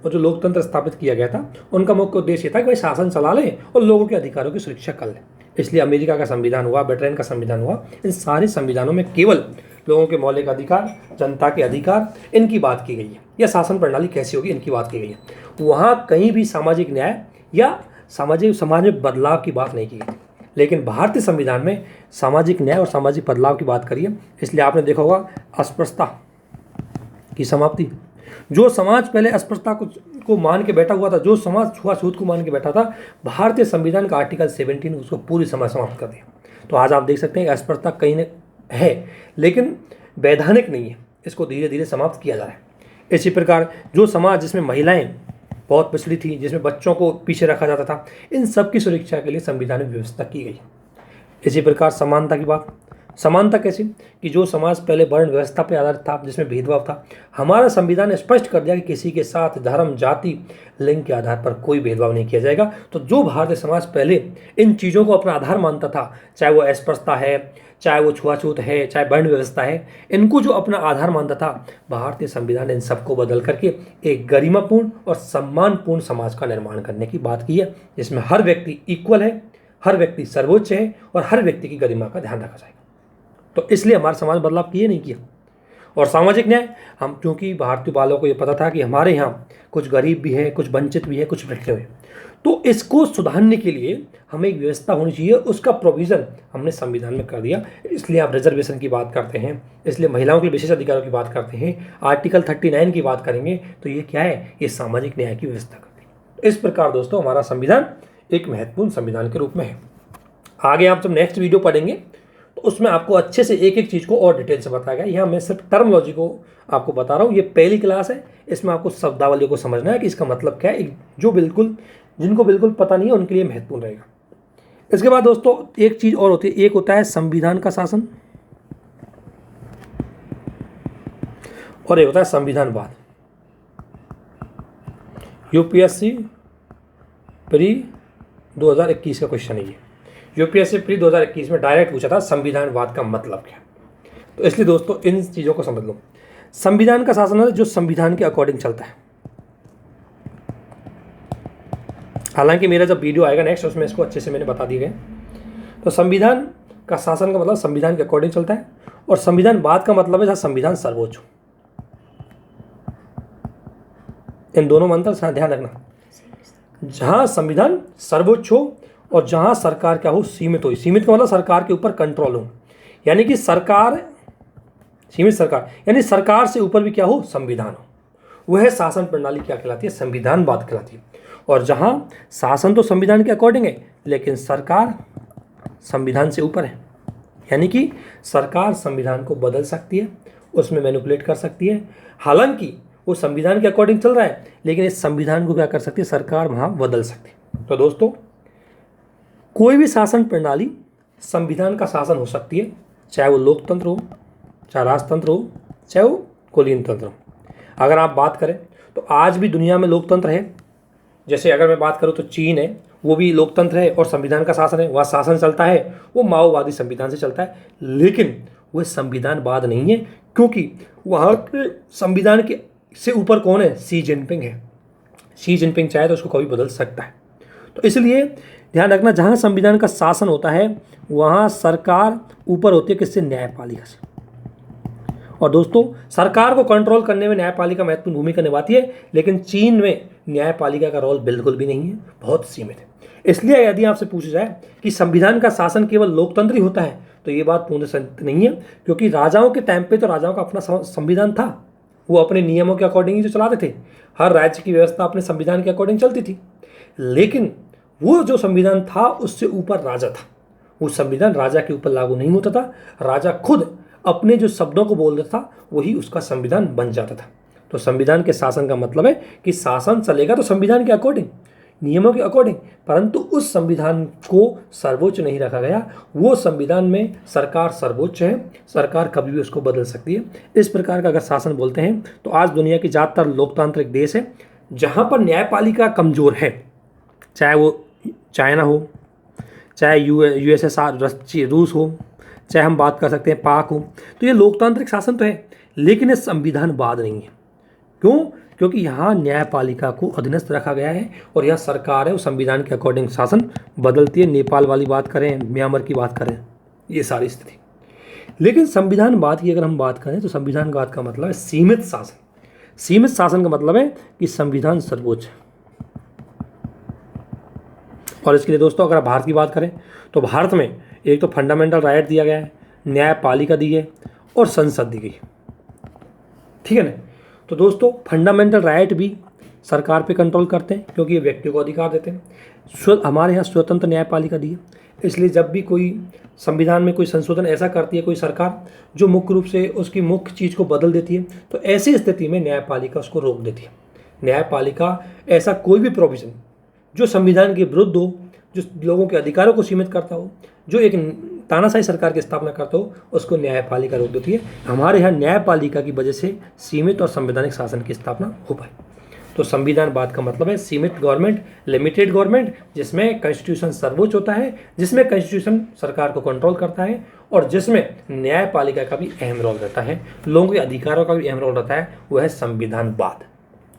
और जो लोकतंत्र स्थापित किया गया था उनका मुख्य उद्देश्य था कि भाई शासन चला लें और लोगों के अधिकारों की सुरक्षा कर लें। इसलिए अमेरिका का संविधान हुआ, ब्रिटेन का संविधान हुआ, इन सारे संविधानों में केवल लोगों के मौलिक अधिकार, जनता के अधिकार, इनकी बात की गई है, या शासन प्रणाली कैसी होगी इनकी बात की गई है। वहाँ कहीं भी सामाजिक न्याय या समाज में बदलाव की बात नहीं की गई। लेकिन भारतीय संविधान में सामाजिक न्याय और सामाजिक बदलाव की बात करिए। इसलिए आपने देखा होगा अस्पृश्यता की समाप्ति, जो समाज पहले अस्पृश्यता को मान के बैठा हुआ था, जो समाज छुआछूत को मान के बैठा था, भारतीय संविधान का आर्टिकल 17 उसको पूरी समय समाप्त कर दिया। तो आज आप देख सकते हैं कि अस्पृश्यता कहीं न है, लेकिन वैधानिक नहीं है, इसको धीरे धीरे समाप्त किया जा रहा है। इसी प्रकार जो समाज जिसमें महिलाएं बहुत पिछड़ी थी, जिसमें बच्चों को पीछे रखा जाता था, इन सब की सुरक्षा के लिए संविधान में व्यवस्था की गई। इसी प्रकार समानता की बात, समानता कैसे कि जो समाज पहले वर्ण व्यवस्था पर आधारित था, जिसमें भेदभाव था, हमारा संविधान ने स्पष्ट कर दिया कि किसी के साथ धर्म, जाति, लिंग के आधार पर कोई भेदभाव नहीं किया जाएगा। तो जो भारतीय समाज पहले इन चीज़ों को अपना आधार मानता था, चाहे वो अस्पृश्यता है, चाहे वो छुआछूत है, चाहे वर्ण व्यवस्था है, इनको जो अपना आधार मानता था, भारतीय संविधान ने इन सबको बदल करके एक गरिमापूर्ण और सम्मानपूर्ण समाज का निर्माण करने की बात की है, जिसमें हर व्यक्ति इक्वल है, हर व्यक्ति सर्वोच्च है और हर व्यक्ति की गरिमा का ध्यान रखा जाएगा। तो इसलिए हमारा समाज बदलाव किए नहीं किया। और सामाजिक न्याय, हम क्योंकि भारतीय वालों को ये पता था कि हमारे यहाँ कुछ गरीब भी है, कुछ वंचित भी है, कुछ पिछड़े हुए, तो इसको सुधारने के लिए हमें एक व्यवस्था होनी चाहिए, उसका प्रोविज़न हमने संविधान में कर दिया। इसलिए आप रिजर्वेशन की बात करते हैं, इसलिए महिलाओं के विशेष अधिकारों की बात करते हैं, आर्टिकल 39 की बात करेंगे, तो ये क्या है, ये सामाजिक न्याय की व्यवस्था करती है। इस प्रकार दोस्तों हमारा संविधान एक महत्वपूर्ण संविधान के रूप में है। आगे आप जब नेक्स्ट वीडियो पढ़ेंगे तो उसमें आपको अच्छे से एक एक चीज़ को और डिटेल से बताया गया। यहाँ मैं सिर्फ टर्मोलॉजी को आपको बता रहा हूँ, ये पहली क्लास है, इसमें आपको शब्दावली को समझना है कि इसका मतलब क्या है, जिनको बिल्कुल पता नहीं है उनके लिए महत्वपूर्ण रहेगा। इसके बाद दोस्तों एक चीज़ और होती है, एक होता है संविधान का शासन और एक होता है संविधानवाद। यूपीएससी प्री 2021 का क्वेश्चन है ये। यूपीएससी प्री 2021 में डायरेक्ट पूछा था संविधानवाद का मतलब क्या। तो इसलिए दोस्तों इन चीज़ों को समझ लो। संविधान का शासन है जो संविधान के अकॉर्डिंग चलता है। हालांकि मेरा जब वीडियो आएगा नेक्स्ट उसमें इसको अच्छे से मैंने बता दिए गए। तो संविधान का शासन का मतलब संविधान के अकॉर्डिंग चलता है, और संविधानवाद का मतलब है जहाँ संविधान सर्वोच्च हो। इन दोनों में अंतर ध्यान रखना, जहाँ संविधान सर्वोच्च हो और जहाँ सरकार क्या हो, सीमित हो। सीमित का मतलब सरकार के ऊपर कंट्रोल हो, यानी कि सरकार, सीमित सरकार, यानी सरकार से ऊपर भी क्या हो, संविधान हो। वह शासन प्रणाली क्या कहलाती है, संविधानवाद कहलाती है। और जहाँ शासन तो संविधान के अकॉर्डिंग है, लेकिन सरकार संविधान से ऊपर है, यानी कि सरकार संविधान को बदल सकती है, उसमें मैनिपुलेट कर सकती है। हालांकि वो संविधान के अकॉर्डिंग चल रहा है, लेकिन इस संविधान को क्या कर सकती है, सरकार वहाँ बदल सकती है। तो दोस्तों कोई भी शासन प्रणाली संविधान का शासन हो सकती है, चाहे वो लोकतंत्र हो, चाहे राजतंत्र हो, चाहे वो कुलीन तंत्र हो। अगर आप बात करें तो आज भी दुनिया में लोकतंत्र है। जैसे अगर मैं बात करूं तो चीन है, वो भी लोकतंत्र है और संविधान का शासन है, वहाँ शासन चलता है, वो माओवादी संविधान से चलता है, लेकिन वह संविधानवाद नहीं है, क्योंकि वहाँ के संविधान के से ऊपर कौन है, शी जिनपिंग है। शी जिनपिंग चाहे तो उसको कभी बदल सकता है। तो इसलिए ध्यान रखना, जहाँ संविधान का शासन होता है वहाँ सरकार ऊपर होती है, किससे, न्यायपालिका से। और दोस्तों सरकार को कंट्रोल करने में न्यायपालिका महत्वपूर्ण भूमिका निभाती है, लेकिन चीन में न्यायपालिका का रोल बिल्कुल भी नहीं है, बहुत सीमित है। इसलिए यदि आपसे पूछा जाए कि संविधान का शासन केवल लोकतंत्र ही होता है, तो ये बात पूर्ण सत्य नहीं है, क्योंकि राजाओं के टाइम पे तो राजाओं का अपना संविधान था, वो अपने नियमों के अकॉर्डिंग ही तो चलाते थे। हर राज्य की व्यवस्था अपने संविधान के अकॉर्डिंग चलती थी, लेकिन वो जो संविधान था उससे ऊपर राजा था। वो संविधान राजा के ऊपर लागू नहीं होता था, राजा खुद अपने जो शब्दों को बोल देता था वही उसका संविधान बन जाता था। तो संविधान के शासन का मतलब है कि शासन चलेगा तो संविधान के अकॉर्डिंग, नियमों के अकॉर्डिंग, परंतु उस संविधान को सर्वोच्च नहीं रखा गया। वो संविधान में सरकार सर्वोच्च है, सरकार कभी भी उसको बदल सकती है। इस प्रकार का अगर शासन बोलते हैं तो आज दुनिया की ज़्यादातर लोकतांत्रिक देश है जहाँ पर न्यायपालिका कमज़ोर है, चाहे वो चाइना हो, चाहे यूएसएसआर रूस हो, चाहे हम बात कर सकते हैं पाक हो। तो ये लोकतांत्रिक शासन तो है, लेकिन ये संविधानवाद नहीं है। क्यों? क्योंकि यहाँ न्यायपालिका को अधीनस्थ रखा गया है और यहाँ सरकार है वो संविधान के अकॉर्डिंग शासन बदलती है। नेपाल वाली बात करें, म्यांमार की बात करें, ये सारी स्थिति। लेकिन संविधानवाद की अगर हम बात करें तो संविधानवाद का मतलब है सीमित शासन। सीमित शासन का मतलब है कि संविधान सर्वोच्च है। और इसके लिए दोस्तों अगर भारत की बात करें तो भारत में एक तो फंडामेंटल राइट दिया गया है, न्यायपालिका दी है और संसद दी गई, ठीक है ना। तो दोस्तों फंडामेंटल राइट भी सरकार पे कंट्रोल करते हैं, क्योंकि ये व्यक्ति को अधिकार देते हैं। हमारे यहाँ स्वतंत्र न्यायपालिका दी है, इसलिए जब भी कोई संविधान में कोई संशोधन ऐसा करती है कोई सरकार जो मुख्य रूप से उसकी मुख्य चीज़ को बदल देती है, तो ऐसी स्थिति में न्यायपालिका उसको रोक देती है। न्यायपालिका ऐसा कोई भी प्रोविज़न जो संविधान के विरुद्ध हो, जो लोगों के अधिकारों को सीमित करता हो, जो एक तानाशाही सरकार की स्थापना करता हो, उसको न्यायपालिका रोक देती है। हमारे यहाँ न्यायपालिका की वजह से सीमित और संवैधानिक शासन की स्थापना हो पाई। तो संविधानवाद का मतलब है सीमित गवर्नमेंट, लिमिटेड गवर्नमेंट, जिसमें कॉन्स्टिट्यूशन सर्वोच्च होता है, जिसमें कॉन्स्टिट्यूशन सरकार को कंट्रोल करता है और जिसमें न्यायपालिका का भी अहम रोल रहता है, लोगों के अधिकारों का भी अहम रोल रहता है, वह है संविधानवाद।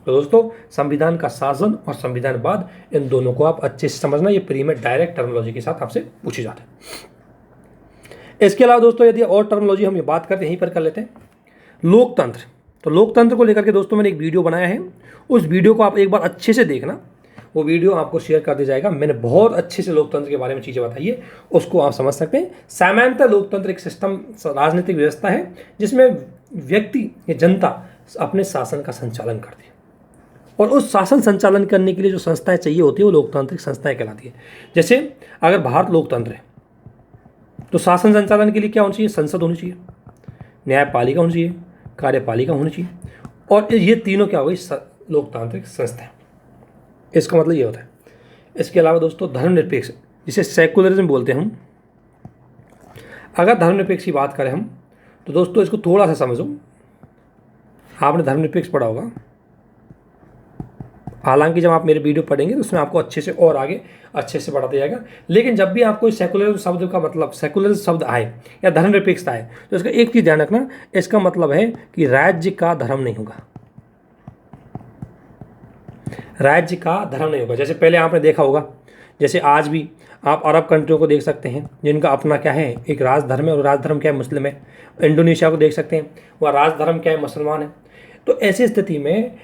तो दोस्तों संविधान का शासन और संविधानवाद, इन दोनों को आप अच्छे से समझना, ये प्री में डायरेक्ट टर्मिनोलॉजी के साथ आपसे पूछे जाते हैं। इसके अलावा दोस्तों यदि और टर्मिनोलॉजी हम ये बात करते हैं, यहीं पर कर लेते हैं लोकतंत्र। तो लोकतंत्र को लेकर के दोस्तों मैंने एक वीडियो बनाया है, उस वीडियो को आप एक बार अच्छे से देखना, वो वीडियो आपको शेयर कर दिया जाएगा। मैंने बहुत अच्छे से लोकतंत्र के बारे में चीज़ें बताई है, उसको आप समझ सकते हैं। सामान्यतः लोकतंत्र एक सिस्टम, राजनीतिक व्यवस्था है जिसमें व्यक्ति या जनता अपने शासन का संचालन करती है, और उस शासन संचालन करने के लिए जो संस्थाएं चाहिए होती है वो लोकतांत्रिक संस्थाएं कहलाती है। जैसे अगर भारत लोकतंत्र है तो शासन संचालन के लिए क्या होना चाहिए? संसद होनी चाहिए, न्यायपालिका होनी चाहिए, कार्यपालिका होनी चाहिए, और ये तीनों क्या हो गई? लोकतांत्रिक संस्थाएं। इसका मतलब ये होता है। इसके अलावा दोस्तों धर्मनिरपेक्ष, जिसे सेकुलरिज्म बोलते हैं हम, अगर धर्मनिरपेक्ष की बात करें हम, तो दोस्तों इसको थोड़ा सा समझो। आपने धर्मनिरपेक्ष पढ़ा होगा, हालांकि जब आप मेरे वीडियो पढ़ेंगे तो उसमें आपको अच्छे से और आगे अच्छे से बढ़ाते जाएगा, लेकिन जब भी आपको सेकुलर शब्द का मतलब, सेकुलर शब्द आए या धर्मनिरपेक्षता आए, तो इसका एक चीज़ ध्यान रखना, इसका मतलब है कि राज्य का धर्म नहीं होगा, राज्य का धर्म नहीं होगा। जैसे पहले आपने देखा होगा, जैसे आज भी आप अरब कंट्रियों को देख सकते हैं जिनका अपना क्या है, एक राजधर्म है, और राजधर्म क्या है? मुस्लिम है। इंडोनेशिया को देख सकते हैं, वह राजधर्म क्या है? मुसलमान है। तो ऐसी स्थिति में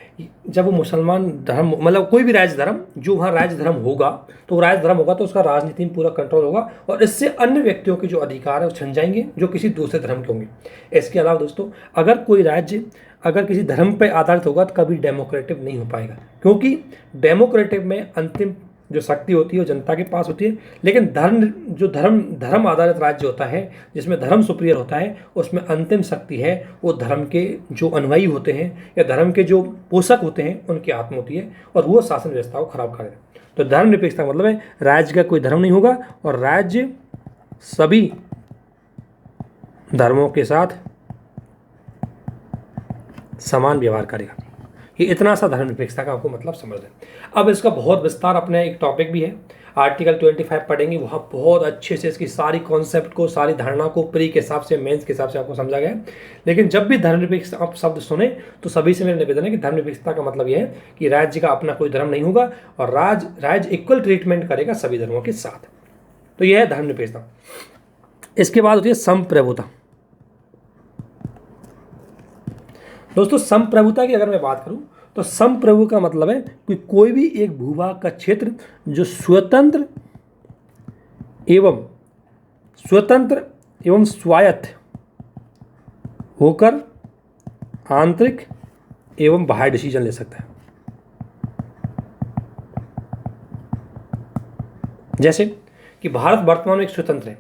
जब वो मुसलमान धर्म, मतलब कोई भी राज्य धर्म, जो वहाँ राज्य धर्म होगा, तो राज्य धर्म होगा तो उसका राजनीति में पूरा कंट्रोल होगा, और इससे अन्य व्यक्तियों के जो अधिकार है वो छिन जाएंगे जो किसी दूसरे धर्म के होंगे। इसके अलावा दोस्तों अगर कोई राज्य अगर किसी धर्म पर आधारित होगा तो कभी डेमोक्रेटिक नहीं हो पाएगा, क्योंकि डेमोक्रेटिक में अंतिम जो शक्ति होती है वो जनता के पास होती है, लेकिन धर्म आधारित राज्य होता है जिसमें धर्म सुप्रियर होता है, उसमें अंतिम शक्ति है वो धर्म के जो अनुयायी होते हैं या धर्म के जो पोषक होते हैं उनके हाथ में होती है, और वो शासन व्यवस्था को खराब कर देता है। तो धर्मनिरपेक्षता का मतलब है राज्य का कोई धर्म नहीं होगा और राज्य सभी धर्मों के साथ समान व्यवहार करेगा। ये इतना सा धर्मनिरपेक्षता का आपको मतलब समझ लें। अब इसका बहुत विस्तार, अपना एक टॉपिक भी है, आर्टिकल 25 पढ़ेंगे, वहाँ बहुत अच्छे से इसकी सारी कॉन्सेप्ट को, सारी धारणा को प्री के हिसाब से, मेंस के हिसाब से आपको समझा गया है। लेकिन जब भी धर्मनिरपेक्ष आप शब्द सुने तो सभी से मेरा निवेदन है कि धर्मनिरपेक्षता का मतलब यह है कि राज्य का अपना कोई धर्म नहीं होगा और राज्य इक्वल ट्रीटमेंट करेगा सभी धर्मों के साथ। तो यह है धर्मनिरपेक्षता। इसके बाद होती है संप्रभुता। दोस्तों संप्रभुता की अगर मैं बात करूं तो संप्रभु का मतलब है कि कोई भी एक भूभाग का क्षेत्र जो स्वतंत्र एवं स्वायत्त होकर आंतरिक एवं बाह्य डिसीजन ले सकता है। जैसे कि भारत वर्तमान में एक स्वतंत्र है,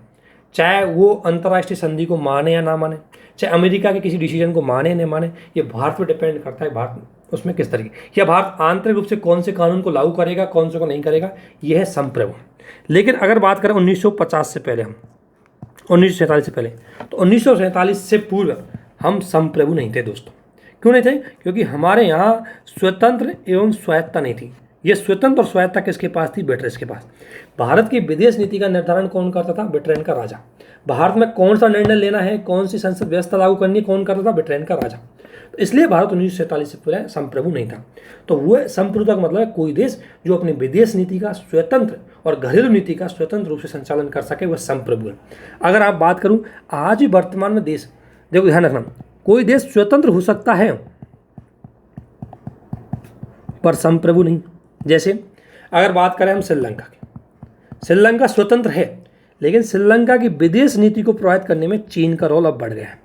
चाहे वो अंतर्राष्ट्रीय संधि को माने या ना माने, चाहे अमेरिका के किसी डिसीजन को माने या न माने, ये भारत पर डिपेंड करता है, भारत उसमें किस तरीके, या भारत आंतरिक रूप से कौन से कानून को लागू करेगा, कौन से को नहीं करेगा, यह है संप्रभु। लेकिन अगर बात करें 1950 से पहले, हम 1947 से पहले, तो 1947 से पूर्व हम संप्रभु नहीं थे दोस्तों। क्यों नहीं थे? क्योंकि हमारे यहाँ स्वतंत्र एवं स्वायत्ता नहीं थी। ये स्वतंत्र और स्वायत्ता किसके पास थी? ब्रिटिश के पास। भारत की विदेश नीति का निर्धारण कौन करता था? ब्रिटेन का राजा। भारत में कौन सा निर्णय लेना है, कौन सी संसद व्यवस्था लागू करनी है, कौन करता था? ब्रिटेन का राजा। तो इसलिए भारत 1947 से पहले संप्रभु नहीं था। तो वह संप्रभुता का मतलब है कोई देश जो अपनी विदेश नीति का स्वतंत्र और घरेलू नीति का स्वतंत्र रूप से संचालन कर सके, वह संप्रभु है। अगर आप बात करूं आज भी वर्तमान में देश, देखो ध्यान रखना, कोई देश स्वतंत्र हो सकता है पर संप्रभु नहीं। जैसे अगर बात करें हम श्रीलंका की, श्रीलंका स्वतंत्र है, लेकिन श्रीलंका की विदेश नीति को प्रभावित करने में चीन का रोल अब बढ़ गया है।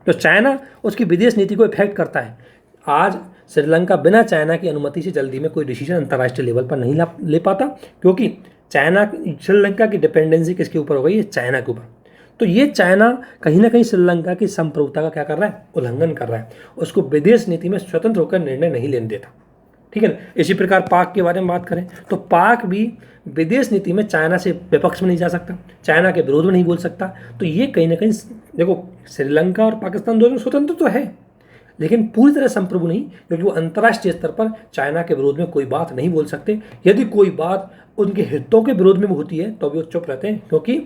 तो चाइना उसकी विदेश नीति को इफेक्ट करता है। आज श्रीलंका बिना चाइना की अनुमति से जल्दी में कोई डिसीजन अंतर्राष्ट्रीय लेवल पर नहीं ले पाता, क्योंकि चाइना श्रीलंका की डिपेंडेंसी किसके ऊपर हो गई है? चाइना के ऊपर। तो ये चाइना कहीं ना कहीं श्रीलंका की संप्रभुता का क्या कर रहा है? उल्लंघन कर रहा है, उसको विदेश नीति में स्वतंत्र होकर निर्णय नहीं लेने देता। ठीक है ना। इसी प्रकार पाक के बारे में बात करें तो पाक भी विदेश नीति में चाइना से विपक्ष में नहीं जा सकता, चाइना के विरोध में नहीं बोल सकता। तो ये कहीं ना कहीं देखो, श्रीलंका और पाकिस्तान दोनों स्वतंत्र तो है, लेकिन पूरी तरह संप्रभु नहीं, क्योंकि वो अंतर्राष्ट्रीय स्तर पर चाइना के विरोध में कोई बात नहीं बोल सकते। यदि कोई बात उनके हितों के विरोध में होती है तो भी वो चुप रहते हैं, क्योंकि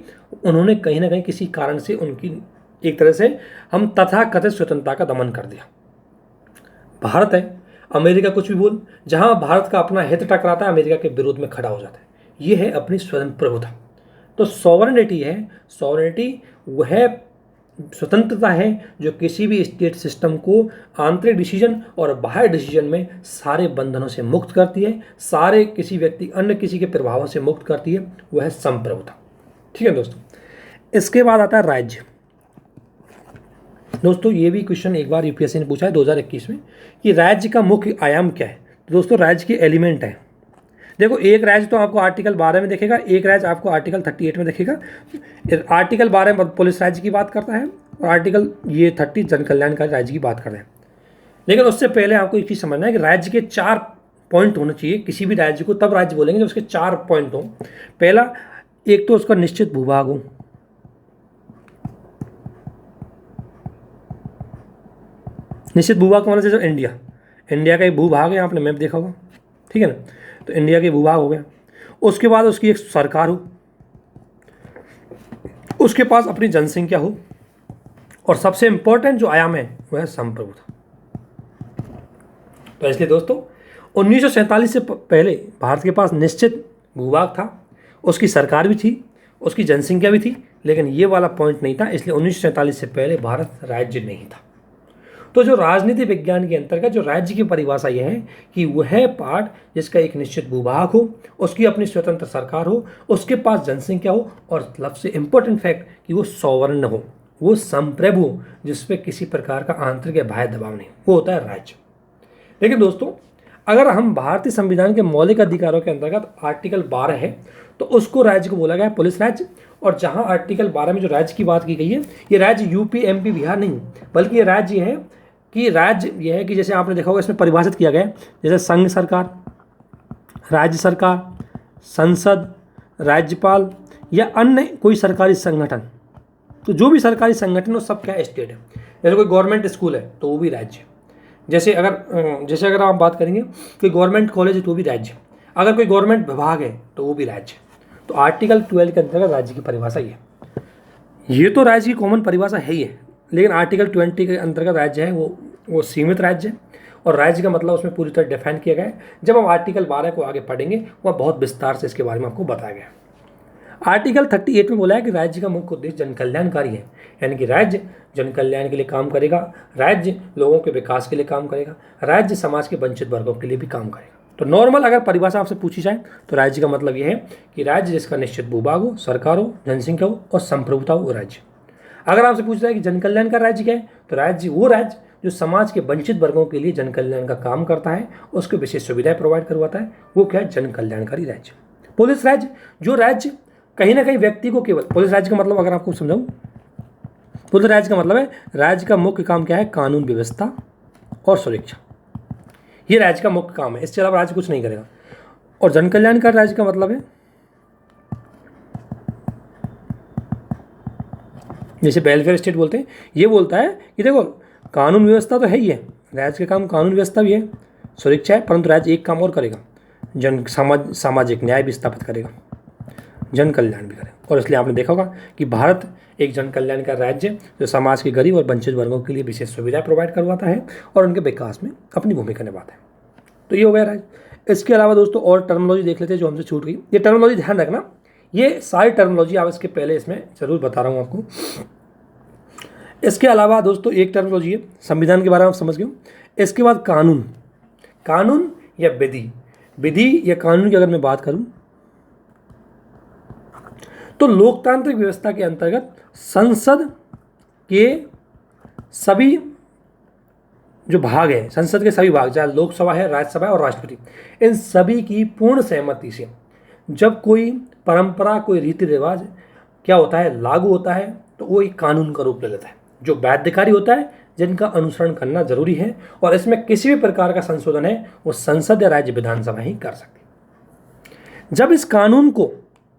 उन्होंने कहीं ना कहीं किसी कारण से उनकी एक तरह से हम तथाकथित स्वतंत्रता का दमन कर दिया। भारत है, अमेरिका कुछ भी बोल, जहां भारत का अपना हित टकराता है अमेरिका के विरोध में खड़ा हो जाता है। ये है अपनी स्वतंत्र प्रभुता। तो सॉवरेनिटी है, सॉवरेनिटी वह स्वतंत्रता है जो किसी भी स्टेट सिस्टम को आंतरिक डिसीजन और बाहर डिसीजन में सारे बंधनों से मुक्त करती है, सारे किसी व्यक्ति अन्य किसी के प्रभावों से मुक्त करती है, वह है संप्रभुता। ठीक है दोस्तों। इसके बाद आता है राज्य। दोस्तों ये भी क्वेश्चन एक बार यूपीएससी ने पूछा है 2021 में कि राज्य का मुख्य आयाम क्या है। तो दोस्तों राज्य के एलिमेंट है। देखो एक राज्य तो आपको आर्टिकल 12 में दिखेगा, एक राज्य आपको आर्टिकल 38 में दिखेगा। आर्टिकल 12 में पुलिस राज्य की बात करता है और आर्टिकल ये 30 जन कल्याणकारी राज्य की बात कर रहे हैं। लेकिन उससे पहले आपको एक चीज़ समझना है कि राज्य के 4 पॉइंट होने चाहिए। किसी भी राज्य को तब राज्य बोलेंगे जब उसके 4 पॉइंट हों। पहला, एक तो उसका निश्चित भूभाग हो, निश्चित भूभाग का मतलब जैसे इंडिया का एक भूभाग है, आपने मैप देखा होगा। ठीक है ना। तो इंडिया के भूभाग हो गया। उसके बाद उसकी एक सरकार हो, उसके पास अपनी जनसंख्या हो, और सबसे इंपॉर्टेंट जो आयाम है वह है संप्रभुता। तो इसलिए दोस्तों 1947 से पहले भारत के पास निश्चित भूभाग था, उसकी सरकार भी थी, उसकी जनसंख्या भी थी, लेकिन ये वाला पॉइंट नहीं था। इसलिए 1947 से पहले भारत राज्य नहीं था। तो जो राजनीति विज्ञान के अंतर्गत जो राज्य की परिभाषा यह है कि वह पार्ट जिसका एक निश्चित भूभाग हो, उसकी अपनी स्वतंत्र सरकार हो, उसके पास जनसंख्या हो, और सबसे इंपॉर्टेंट फैक्ट कि वो सॉवरन हो, वो संप्रभु हो, जिसपे किसी प्रकार का आंतरिक या बाह्य दबाव नहीं, वो होता है राज्य। लेकिन दोस्तों अगर हम भारतीय संविधान के मौलिक अधिकारों के अंतर्गत आर्टिकल 12 है तो उसको राज्य को बोला गया है पुलिस राज्य। और जहां आर्टिकल 12 में जो राज्य की बात की गई है, ये राज्य यूपी एमपी बिहार नहीं, बल्कि ये राज्य है कि राज्य यह है कि जैसे आपने देखा होगा इसमें परिभाषित किया गया है, जैसे संघ सरकार, राज्य सरकार, संसद, राज्यपाल या अन्य कोई सरकारी संगठन। तो जो भी सरकारी संगठन हो सब क्या है? स्टेट है। जैसे कोई गवर्नमेंट स्कूल है तो वो भी राज्य है। जैसे अगर आप बात करेंगे कोई गवर्नमेंट कॉलेज है तो वो भी राज्य, अगर कोई गवर्नमेंट विभाग है तो वो भी राज्य। तो आर्टिकल 12 के अंतर्गत राज्य की परिभाषा ये तो राज्य की कॉमन परिभाषा है ही है। लेकिन आर्टिकल 20 के अंतर्गत राज्य है वो सीमित राज्य है, और राज्य का मतलब उसमें पूरी तरह डिफाइन किया गया है। जब हम आर्टिकल 12 को आगे पढ़ेंगे वह बहुत विस्तार से इसके बारे में आपको बताया गया है। आर्टिकल 38 में बोला है कि राज्य का मुख्य उद्देश्य जन कल्याणकारी है, यानी कि राज्य जन कल्याण के लिए काम करेगा, राज्य लोगों के विकास के लिए काम करेगा, राज्य समाज के वंचित वर्गों के लिए भी काम करेगा। तो नॉर्मल अगर परिभाषा आपसे पूछी जाए तो राज्य का मतलब यह है कि राज्य जिसका निश्चित भूभाग हो, सरकार हो, जनसंख्या हो और संप्रभुता हो, वो राज्य। अगर आपसे पूछा जाए कि जन कल्याण का राज्य क्या है, तो राज्य वो राज्य जो समाज के वंचित वर्गों के लिए जन कल्याण का काम करता है, उसको विशेष सुविधाएं प्रोवाइड करवाता है, वो क्या है? जन कल्याणकारी राज्य। पुलिस राज्य, जो राज्य कहीं ना कहीं व्यक्ति को केवल, पुलिस राज्य का मतलब अगर आपको समझाऊं, पुलिस राज्य का मतलब है राज्य का मुख्य काम क्या है? कानून व्यवस्था और सुरक्षा। ये राज्य का मुख्य काम है, इसके अलावा राज्य कुछ नहीं करेगा। और जन कल्याणकारी राज्य का मतलब है जैसे वेलफेयर स्टेट बोलते हैं, ये बोलता है कि देखो कानून व्यवस्था तो है ही है, राज्य का काम कानून व्यवस्था भी है, सुरक्षा है, परंतु राज्य एक काम और करेगा, सामाजिक न्याय भी स्थापित करेगा, जन कल्याण भी करेगा। और इसलिए आपने देखा होगा कि भारत एक जन कल्याण का राज्य जो समाज के गरीब और वंचित वर्गों के लिए विशेष सुविधा प्रोवाइड करवाता है और उनके विकास में अपनी भूमिका निभाता है। तो ये हो गया राज्य। इसके अलावा दोस्तों और टर्मिनोलॉजी देख लेते हैं जो हमसे छूट गई। ये टर्मिनोलॉजी ध्यान रखना, ये सारी टर्मिनोलॉजी आप इसके पहले इसमें जरूर बता रहा हूँ आपको। इसके अलावा दोस्तों एक टर्मिनोलॉजी है, संविधान के बारे में आप समझ गए हो। इसके बाद कानून, कानून या विधि, विधि या कानून की अगर मैं बात करूं तो लोकतांत्रिक व्यवस्था के अंतर्गत संसद के सभी जो भाग है, संसद के सभी भाग, चाहे लोकसभा है, राज्यसभा है और राष्ट्रपति, इन सभी की पूर्ण सहमति से जब कोई परंपरा, कोई रीति रिवाज क्या होता है, लागू होता है, तो वो एक कानून का रूप ले लेता है, जो बाध्यकारी होता है, जिनका अनुसरण करना जरूरी है, और इसमें किसी भी प्रकार का संशोधन है वो संसद या राज्य विधानसभा ही कर सकती है। जब इस कानून को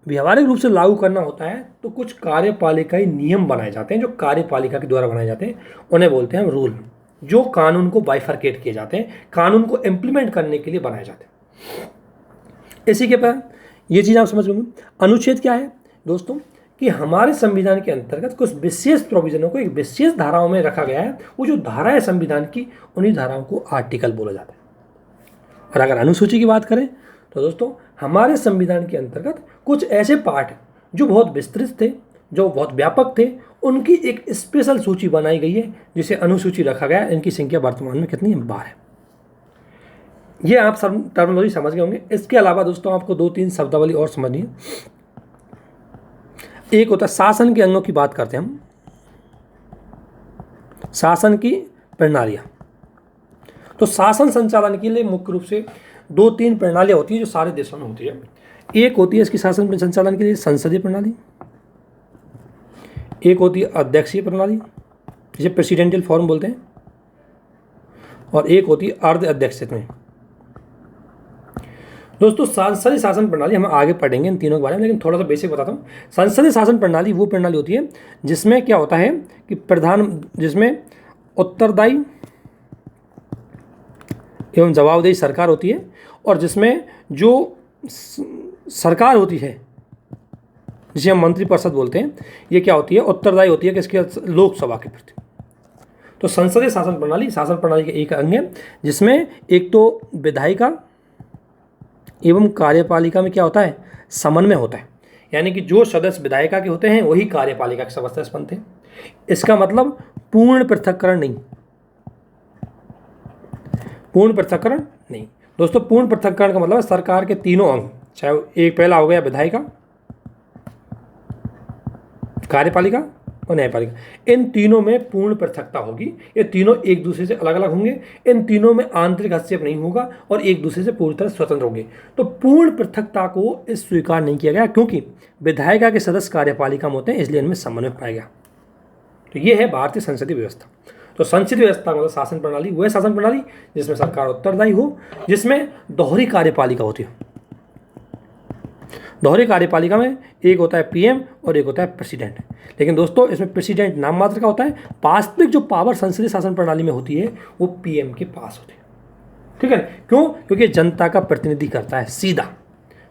व्यावहारिक रूप से लागू करना होता है तो कुछ कार्यपालिकाई नियम बनाए जाते हैं, जो कार्यपालिका के द्वारा बनाए जाते हैं, उन्हें बोलते हैं रूल, जो कानून को बाइफरकेट किए जाते हैं, कानून को इम्प्लीमेंट करने के लिए बनाए जाते हैं। इसी के बाद ये चीज़ आप समझ लेंगे। अनुच्छेद क्या है दोस्तों, कि हमारे संविधान के अंतर्गत कुछ विशेष प्रोविजनों को एक विशेष धाराओं में रखा गया है। वो जो धारा है संविधान की, उन्हीं धाराओं को आर्टिकल बोला जाता है। और अगर अनुसूची की बात करें तो दोस्तों, हमारे संविधान के अंतर्गत कुछ ऐसे पार्ट जो बहुत विस्तृत थे, जो बहुत व्यापक थे, उनकी एक स्पेशल सूची बनाई गई है, जिसे अनुसूची रखा गया है। इनकी संख्या वर्तमान में कितनी है? 12 है। ये आप सब टर्मिनोलॉजी समझ गए होंगे। इसके अलावा दोस्तों आपको 2-3 शब्दावली और समझनी है। एक होता है शासन के अंगों की बात करते हैं हम, शासन की प्रणालियाँ। तो शासन संचालन के लिए मुख्य रूप से 2-3 प्रणालियाँ होती है जो सारे देशों में होती है। एक होती है इसकी शासन संचालन के लिए संसदीय प्रणाली, एक होती है अध्यक्षीय प्रणाली, जिसे प्रेसिडेंशियल फॉर्म बोलते हैं, और एक होती है अर्ध अध्यक्षित में। दोस्तों संसदीय शासन प्रणाली हम आगे पढ़ेंगे इन तीनों के बारे में, लेकिन थोड़ा सा बेसिक बताता हूँ। संसदीय शासन प्रणाली वो प्रणाली होती है जिसमें क्या होता है कि जिसमें उत्तरदायी एवं जवाबदेही सरकार होती है, और जिसमें जो सरकार होती है जिसे हम मंत्रिपरिषद बोलते हैं, ये क्या होती है? उत्तरदायी होती है किसके? लोकसभा के प्रति। तो संसदीय शासन प्रणाली के एक अंग है, जिसमें एक तो विधायिका एवं कार्यपालिका में क्या होता है? समन्वय होता है। यानी कि जो सदस्य विधायिका के होते हैं वही कार्यपालिका के सदस्य बनते हैं। इसका मतलब पूर्ण पृथक्करण नहीं, पूर्ण पृथक्करण नहीं दोस्तों। पूर्ण पृथक्करण का मतलब है सरकार के तीनों अंग, चाहे एक पहला हो गया विधायिका, कार्यपालिका और न्यायपालिका, इन तीनों में पूर्ण पृथकता होगी। ये तीनों एक दूसरे से अलग अलग होंगे, इन तीनों में आंतरिक हस्तक्षेप नहीं होगा और एक दूसरे से पूरी तरह स्वतंत्र होंगे। तो पूर्ण पृथकता को इस स्वीकार नहीं किया गया, क्योंकि विधायिका के सदस्य कार्यपालिका में होते हैं, इसलिए इनमें समन्वय पाया गया। तो ये है भारतीय संसदीय व्यवस्था। तो संसदीय व्यवस्था मतलब शासन प्रणाली, वह शासन प्रणाली जिसमें सरकार उत्तरदायी हो, जिसमें दोहरी कार्यपालिका होती है। दोहरी कार्यपालिका में एक होता है पीएम और एक होता है प्रेसिडेंट। लेकिन दोस्तों इसमें प्रेसिडेंट नाम मात्र का होता है, वास्तविक जो पावर संसदीय शासन प्रणाली में होती है वो पीएम के पास होती है। ठीक है, क्यों? क्योंकि जनता का प्रतिनिधि करता है सीधा,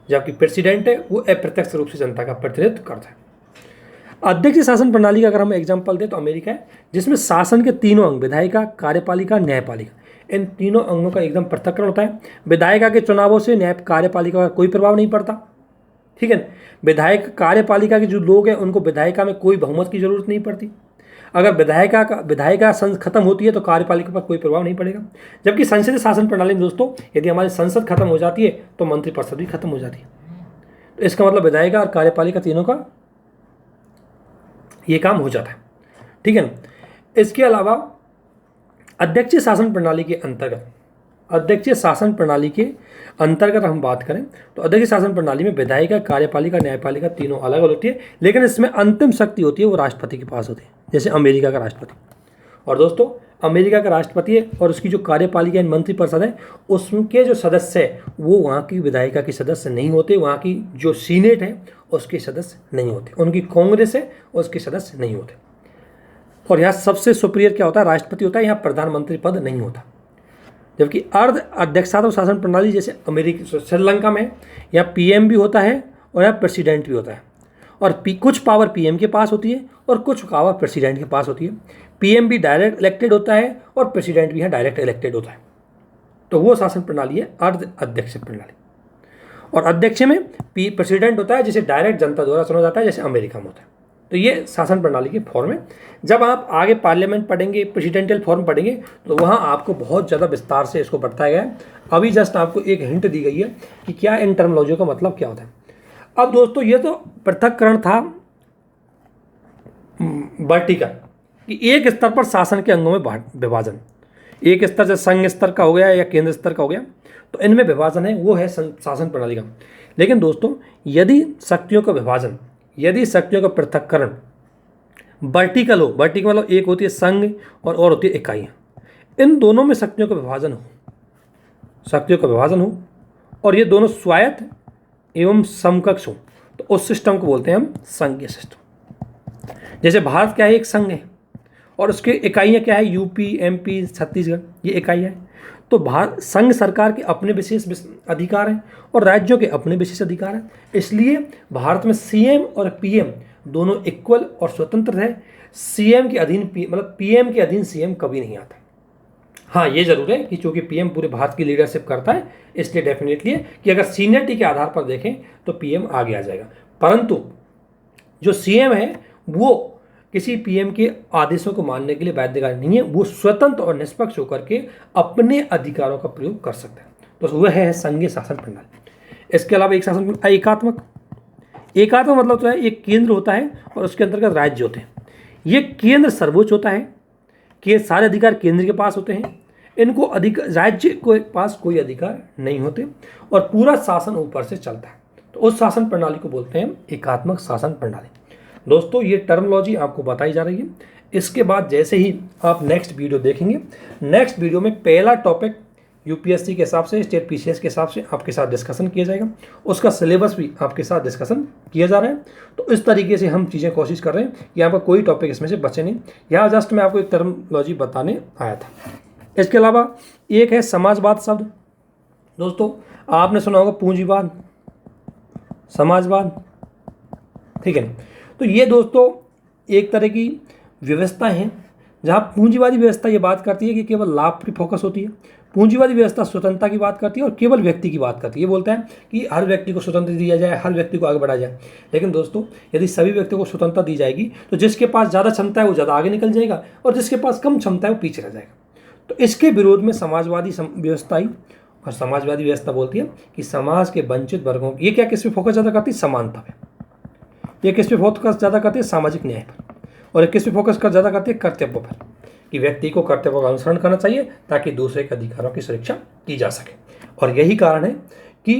जबकि प्रेसिडेंट है वो अप्रत्यक्ष रूप से जनता का प्रतिनिधित्व करता है। अध्यक्षीय शासन प्रणाली का अगर हम एग्जाम्पल दें तो अमेरिका है, जिसमें शासन के तीनों अंग विधायिका, कार्यपालिका, न्यायपालिका, इन तीनों अंगों का एकदम पृथक्करण होता है। विधायिका के चुनावों से न्याय कार्यपालिका का कोई प्रभाव नहीं पड़ता। ठीक है, विधायक कार्यपालिका के जो लोग हैं उनको विधायिका में कोई बहुमत की जरूरत नहीं पड़ती। अगर विधायिका खत्म होती है तो कार्यपालिका पर कोई प्रभाव नहीं पड़ेगा। जबकि संसदीय शासन प्रणाली में दोस्तों यदि हमारी संसद खत्म हो जाती है तो मंत्रिपरिषद भी खत्म हो जाती है। तो इसका मतलब विधायिका और कार्यपालिका तीनों का ये काम हो जाता है। ठीक है ना। इसके अलावा अध्यक्षीय शासन प्रणाली के अंतर्गत हम बात करें तो अध्यक्षीय शासन प्रणाली में विधायिका, कार्यपालिका, न्यायपालिका तीनों अलग अलग होती है, लेकिन इसमें अंतिम शक्ति होती है वो राष्ट्रपति के पास होती है, जैसे अमेरिका का राष्ट्रपति। और दोस्तों अमेरिका का राष्ट्रपति है और उसकी जो कार्यपालिका मंत्रिपरिषद है उसके जो सदस्य है वो वहाँ की विधायिका के सदस्य नहीं होते, वहाँ की जो सीनेट है उसके सदस्य नहीं होते, उनकी कांग्रेस है उसके सदस्य नहीं होते। और यहाँ सबसे सुपीरियर क्या होता है? राष्ट्रपति होता है, यहाँ प्रधानमंत्री पद नहीं होता। जबकि अर्ध अध्यक्षात्मक शासन प्रणाली जैसे अमेरिका, श्रीलंका में यहाँ पीएम भी होता है और यहाँ प्रेसिडेंट भी होता है, और कुछ पावर पीएम के पास होती है और कुछ पावर प्रेसिडेंट के पास होती है। पीएम भी डायरेक्ट इलेक्टेड होता है और प्रेसिडेंट भी यहाँ डायरेक्ट इलेक्टेड होता है। तो वो शासन प्रणाली है अर्ध अध्यक्ष प्रणाली। और अध्यक्ष में प्रेसिडेंट होता है जिसे डायरेक्ट जनता द्वारा चुना जाता है, जैसे अमेरिका में होता है। तो ये शासन प्रणाली के फॉर्म है। जब आप आगे पार्लियामेंट पढ़ेंगे, प्रेसिडेंशियल फॉर्म पढ़ेंगे, तो वहाँ आपको बहुत ज़्यादा विस्तार से इसको बताया गया है। अभी जस्ट आपको एक हिंट दी गई है कि क्या इन टर्मिनोलॉजी का मतलब क्या होता है। अब दोस्तों ये तो पृथक्करण था वर्टिकल, कि एक स्तर पर शासन के अंगों में विभाजन। एक स्तर जैसे संघ स्तर का हो गया या केंद्र स्तर का हो गया, तो इनमें विभाजन है वो है शासन प्रणाली का। लेकिन दोस्तों यदि शक्तियों का विभाजन, यदि शक्तियों का पृथक्करण वर्टिकल हो, वर्टिकल मतलब एक होती है संघ और होती है इकाइयाँ, इन दोनों में शक्तियों का विभाजन हो, शक्तियों का विभाजन हो और ये दोनों स्वायत्त एवं समकक्ष हो, तो उस सिस्टम को बोलते हैं हम संघीय सिस्टम। जैसे भारत क्या है, एक संघ है और उसकी इकाइयाँ क्या है, यूपी, एमपी, छत्तीसगढ़, ये इकाइयाँ हैं। तो भारत संघ सरकार के अपने विशेष अधिकार हैं और राज्यों के अपने विशेष अधिकार हैं। इसलिए भारत में सीएम और पीएम दोनों इक्वल और स्वतंत्र है। सीएम के अधीन मतलब पीएम के अधीन सीएम कभी नहीं आता। हाँ, ये जरूर है कि चूंकि पीएम पूरे भारत की लीडरशिप करता है, इसलिए डेफिनेटली है कि अगर सीनियरिटी के आधार पर देखें तो पीएम आगे आ जाएगा, परंतु जो सीएम है वो किसी पीएम के आदेशों को मानने के लिए बाध्यकारी नहीं है, वो स्वतंत्र और निष्पक्ष होकर के अपने अधिकारों का प्रयोग कर सकता है। तो वह है संघीय शासन प्रणाली। इसके अलावा एक शासन एकात्मक, एकात्मक मतलब तो है एक केंद्र होता है और उसके अंतर्गत राज्य होते हैं। ये केंद्र सर्वोच्च होता है कि सारे अधिकार केंद्र के पास होते हैं, इनको राज्य के पास कोई अधिकार नहीं होते और पूरा शासन ऊपर से चलता है। तो उस शासन प्रणाली को बोलते हैं एकात्मक शासन प्रणाली। दोस्तों ये टर्मोलॉजी आपको बताई जा रही है। इसके बाद जैसे ही आप नेक्स्ट वीडियो देखेंगे, नेक्स्ट वीडियो में पहला टॉपिक यूपीएससी के हिसाब से, स्टेट पीसीएस के हिसाब से आपके साथ डिस्कशन किया जाएगा, उसका सिलेबस भी आपके साथ डिस्कशन किया जा रहा है। तो इस तरीके से हम चीज़ें कोशिश कर रहे हैं कि यहाँ पर कोई टॉपिक इसमें से बचे नहीं। यहाँ जस्ट मैं आपको एक टर्मोलॉजी बताने आया था। इसके अलावा एक है समाजवाद शब्द। दोस्तों आपने सुना होगा पूंजीवाद, समाजवाद, ठीक है। तो ये दोस्तों एक तरह की व्यवस्था है जहाँ पूंजीवादी व्यवस्था ये बात करती है कि केवल लाभ पर फोकस होती है। पूंजीवादी व्यवस्था स्वतंत्रता की बात करती है और केवल व्यक्ति की बात करती है। ये बोलता है कि हर व्यक्ति को स्वतंत्रता दिया जाए, हर व्यक्ति को आगे बढ़ाया जाए। लेकिन दोस्तों यदि सभी व्यक्तियों को स्वतंत्रता दी जाएगी तो जिसके पास ज़्यादा क्षमता है वो ज़्यादा आगे निकल जाएगा और जिसके पास कम क्षमता है वो पीछे रह जाएगा। तो इसके विरोध में समाजवादी व्यवस्था आई और समाजवादी व्यवस्था बोलती है कि समाज के वंचित वर्गों, ये क्या किस पे फोकस ज़्यादा करती है, समानता पे। ये किस पे फोकस ज़्यादा करती है, सामाजिक न्याय पर। और किस पे फोकस ज़्यादा करती है, कर्तव्य पर, कि व्यक्ति को कर्तव्य का अनुसरण करना चाहिए ताकि दूसरे के अधिकारों की सुरक्षा की जा सके। और यही कारण है कि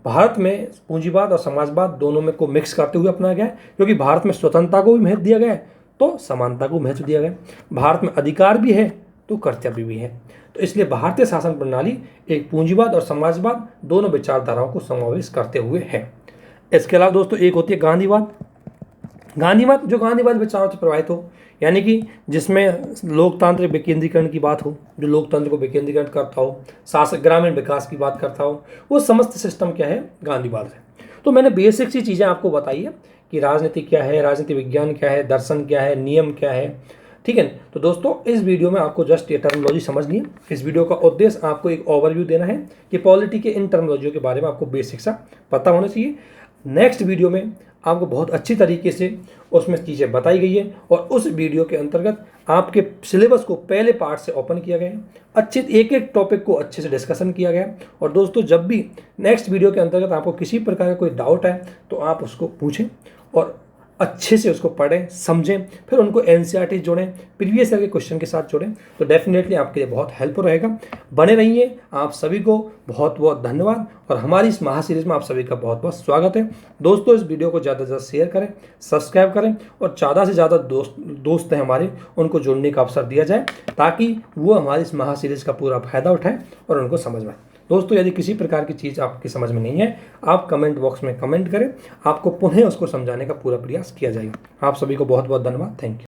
भारत में पूंजीवाद और समाजवाद दोनों में को मिक्स करते हुए अपनाया गया है, क्योंकि भारत में स्वतंत्रता को भी महत्व दिया गया है तो समानता को महत्व दिया गया है। भारत में अधिकार भी है तो कर्तव्य भी है। तो इसलिए भारतीय शासन प्रणाली एक पूंजीवाद और समाजवाद दोनों विचारधाराओं को समावेश करते हुए है। इसके अलावा दोस्तों एक होती है गांधीवाद। गांधीवाद जो गांधीवाद विचारों से प्रभावित हो, यानी कि जिसमें लोकतांत्रिक विकेंद्रीकरण की बात हो, जो लोकतंत्र को विकेंद्रीकरण करता हो, शासक ग्रामीण विकास की बात करता हो, वो समस्त सिस्टम क्या है, गांधीवाद है। तो मैंने बेसिक सी चीज़ें आपको बताई है कि राजनीति क्या है, राजनीति विज्ञान क्या है, दर्शन क्या है, नियम क्या है, ठीक है। तो दोस्तों इस वीडियो में आपको जस्ट ये टर्मोलॉजी समझनी है। इस वीडियो का उद्देश्य आपको एक ओवरव्यू देना है कि पॉलिटी के इन टर्मोलॉजियों के बारे में आपको बेसिक सा पता होना चाहिए। नेक्स्ट वीडियो में आपको बहुत अच्छी तरीके से उसमें चीज़ें बताई गई है और उस वीडियो के अंतर्गत आपके सिलेबस को पहले पार्ट से ओपन किया गया है, अच्छे एक एक टॉपिक को अच्छे से डिस्कशन किया गया है। और दोस्तों जब भी नेक्स्ट वीडियो के अंतर्गत आपको किसी प्रकार का कोई डाउट है तो आप उसको पूछें और अच्छे से उसको पढ़ें, समझें, फिर उनको एनसीईआरटी जोड़ें, प्रीवियस ईयर के क्वेश्चन के साथ जोड़ें, तो डेफिनेटली आपके लिए बहुत हेल्पफुल रहेगा। बने रहिए। आप सभी को बहुत बहुत धन्यवाद और हमारी इस महासीरीज में आप सभी का बहुत बहुत स्वागत है। दोस्तों इस वीडियो को ज़्यादा से ज़्यादा शेयर करें, सब्सक्राइब करें और ज़्यादा से ज़्यादा दोस्त हैं हमारे, उनको जोड़ने का अवसर दिया जाए ताकि वो हमारी इस महासीरीज का पूरा फायदा उठाएं और उनको समझ में आए। दोस्तों यदि किसी प्रकार की चीज़ आपकी समझ में नहीं है, आप कमेंट बॉक्स में कमेंट करें, आपको पुनः उसको समझाने का पूरा प्रयास किया जाएगा। आप सभी को बहुत बहुत धन्यवाद। Thank you.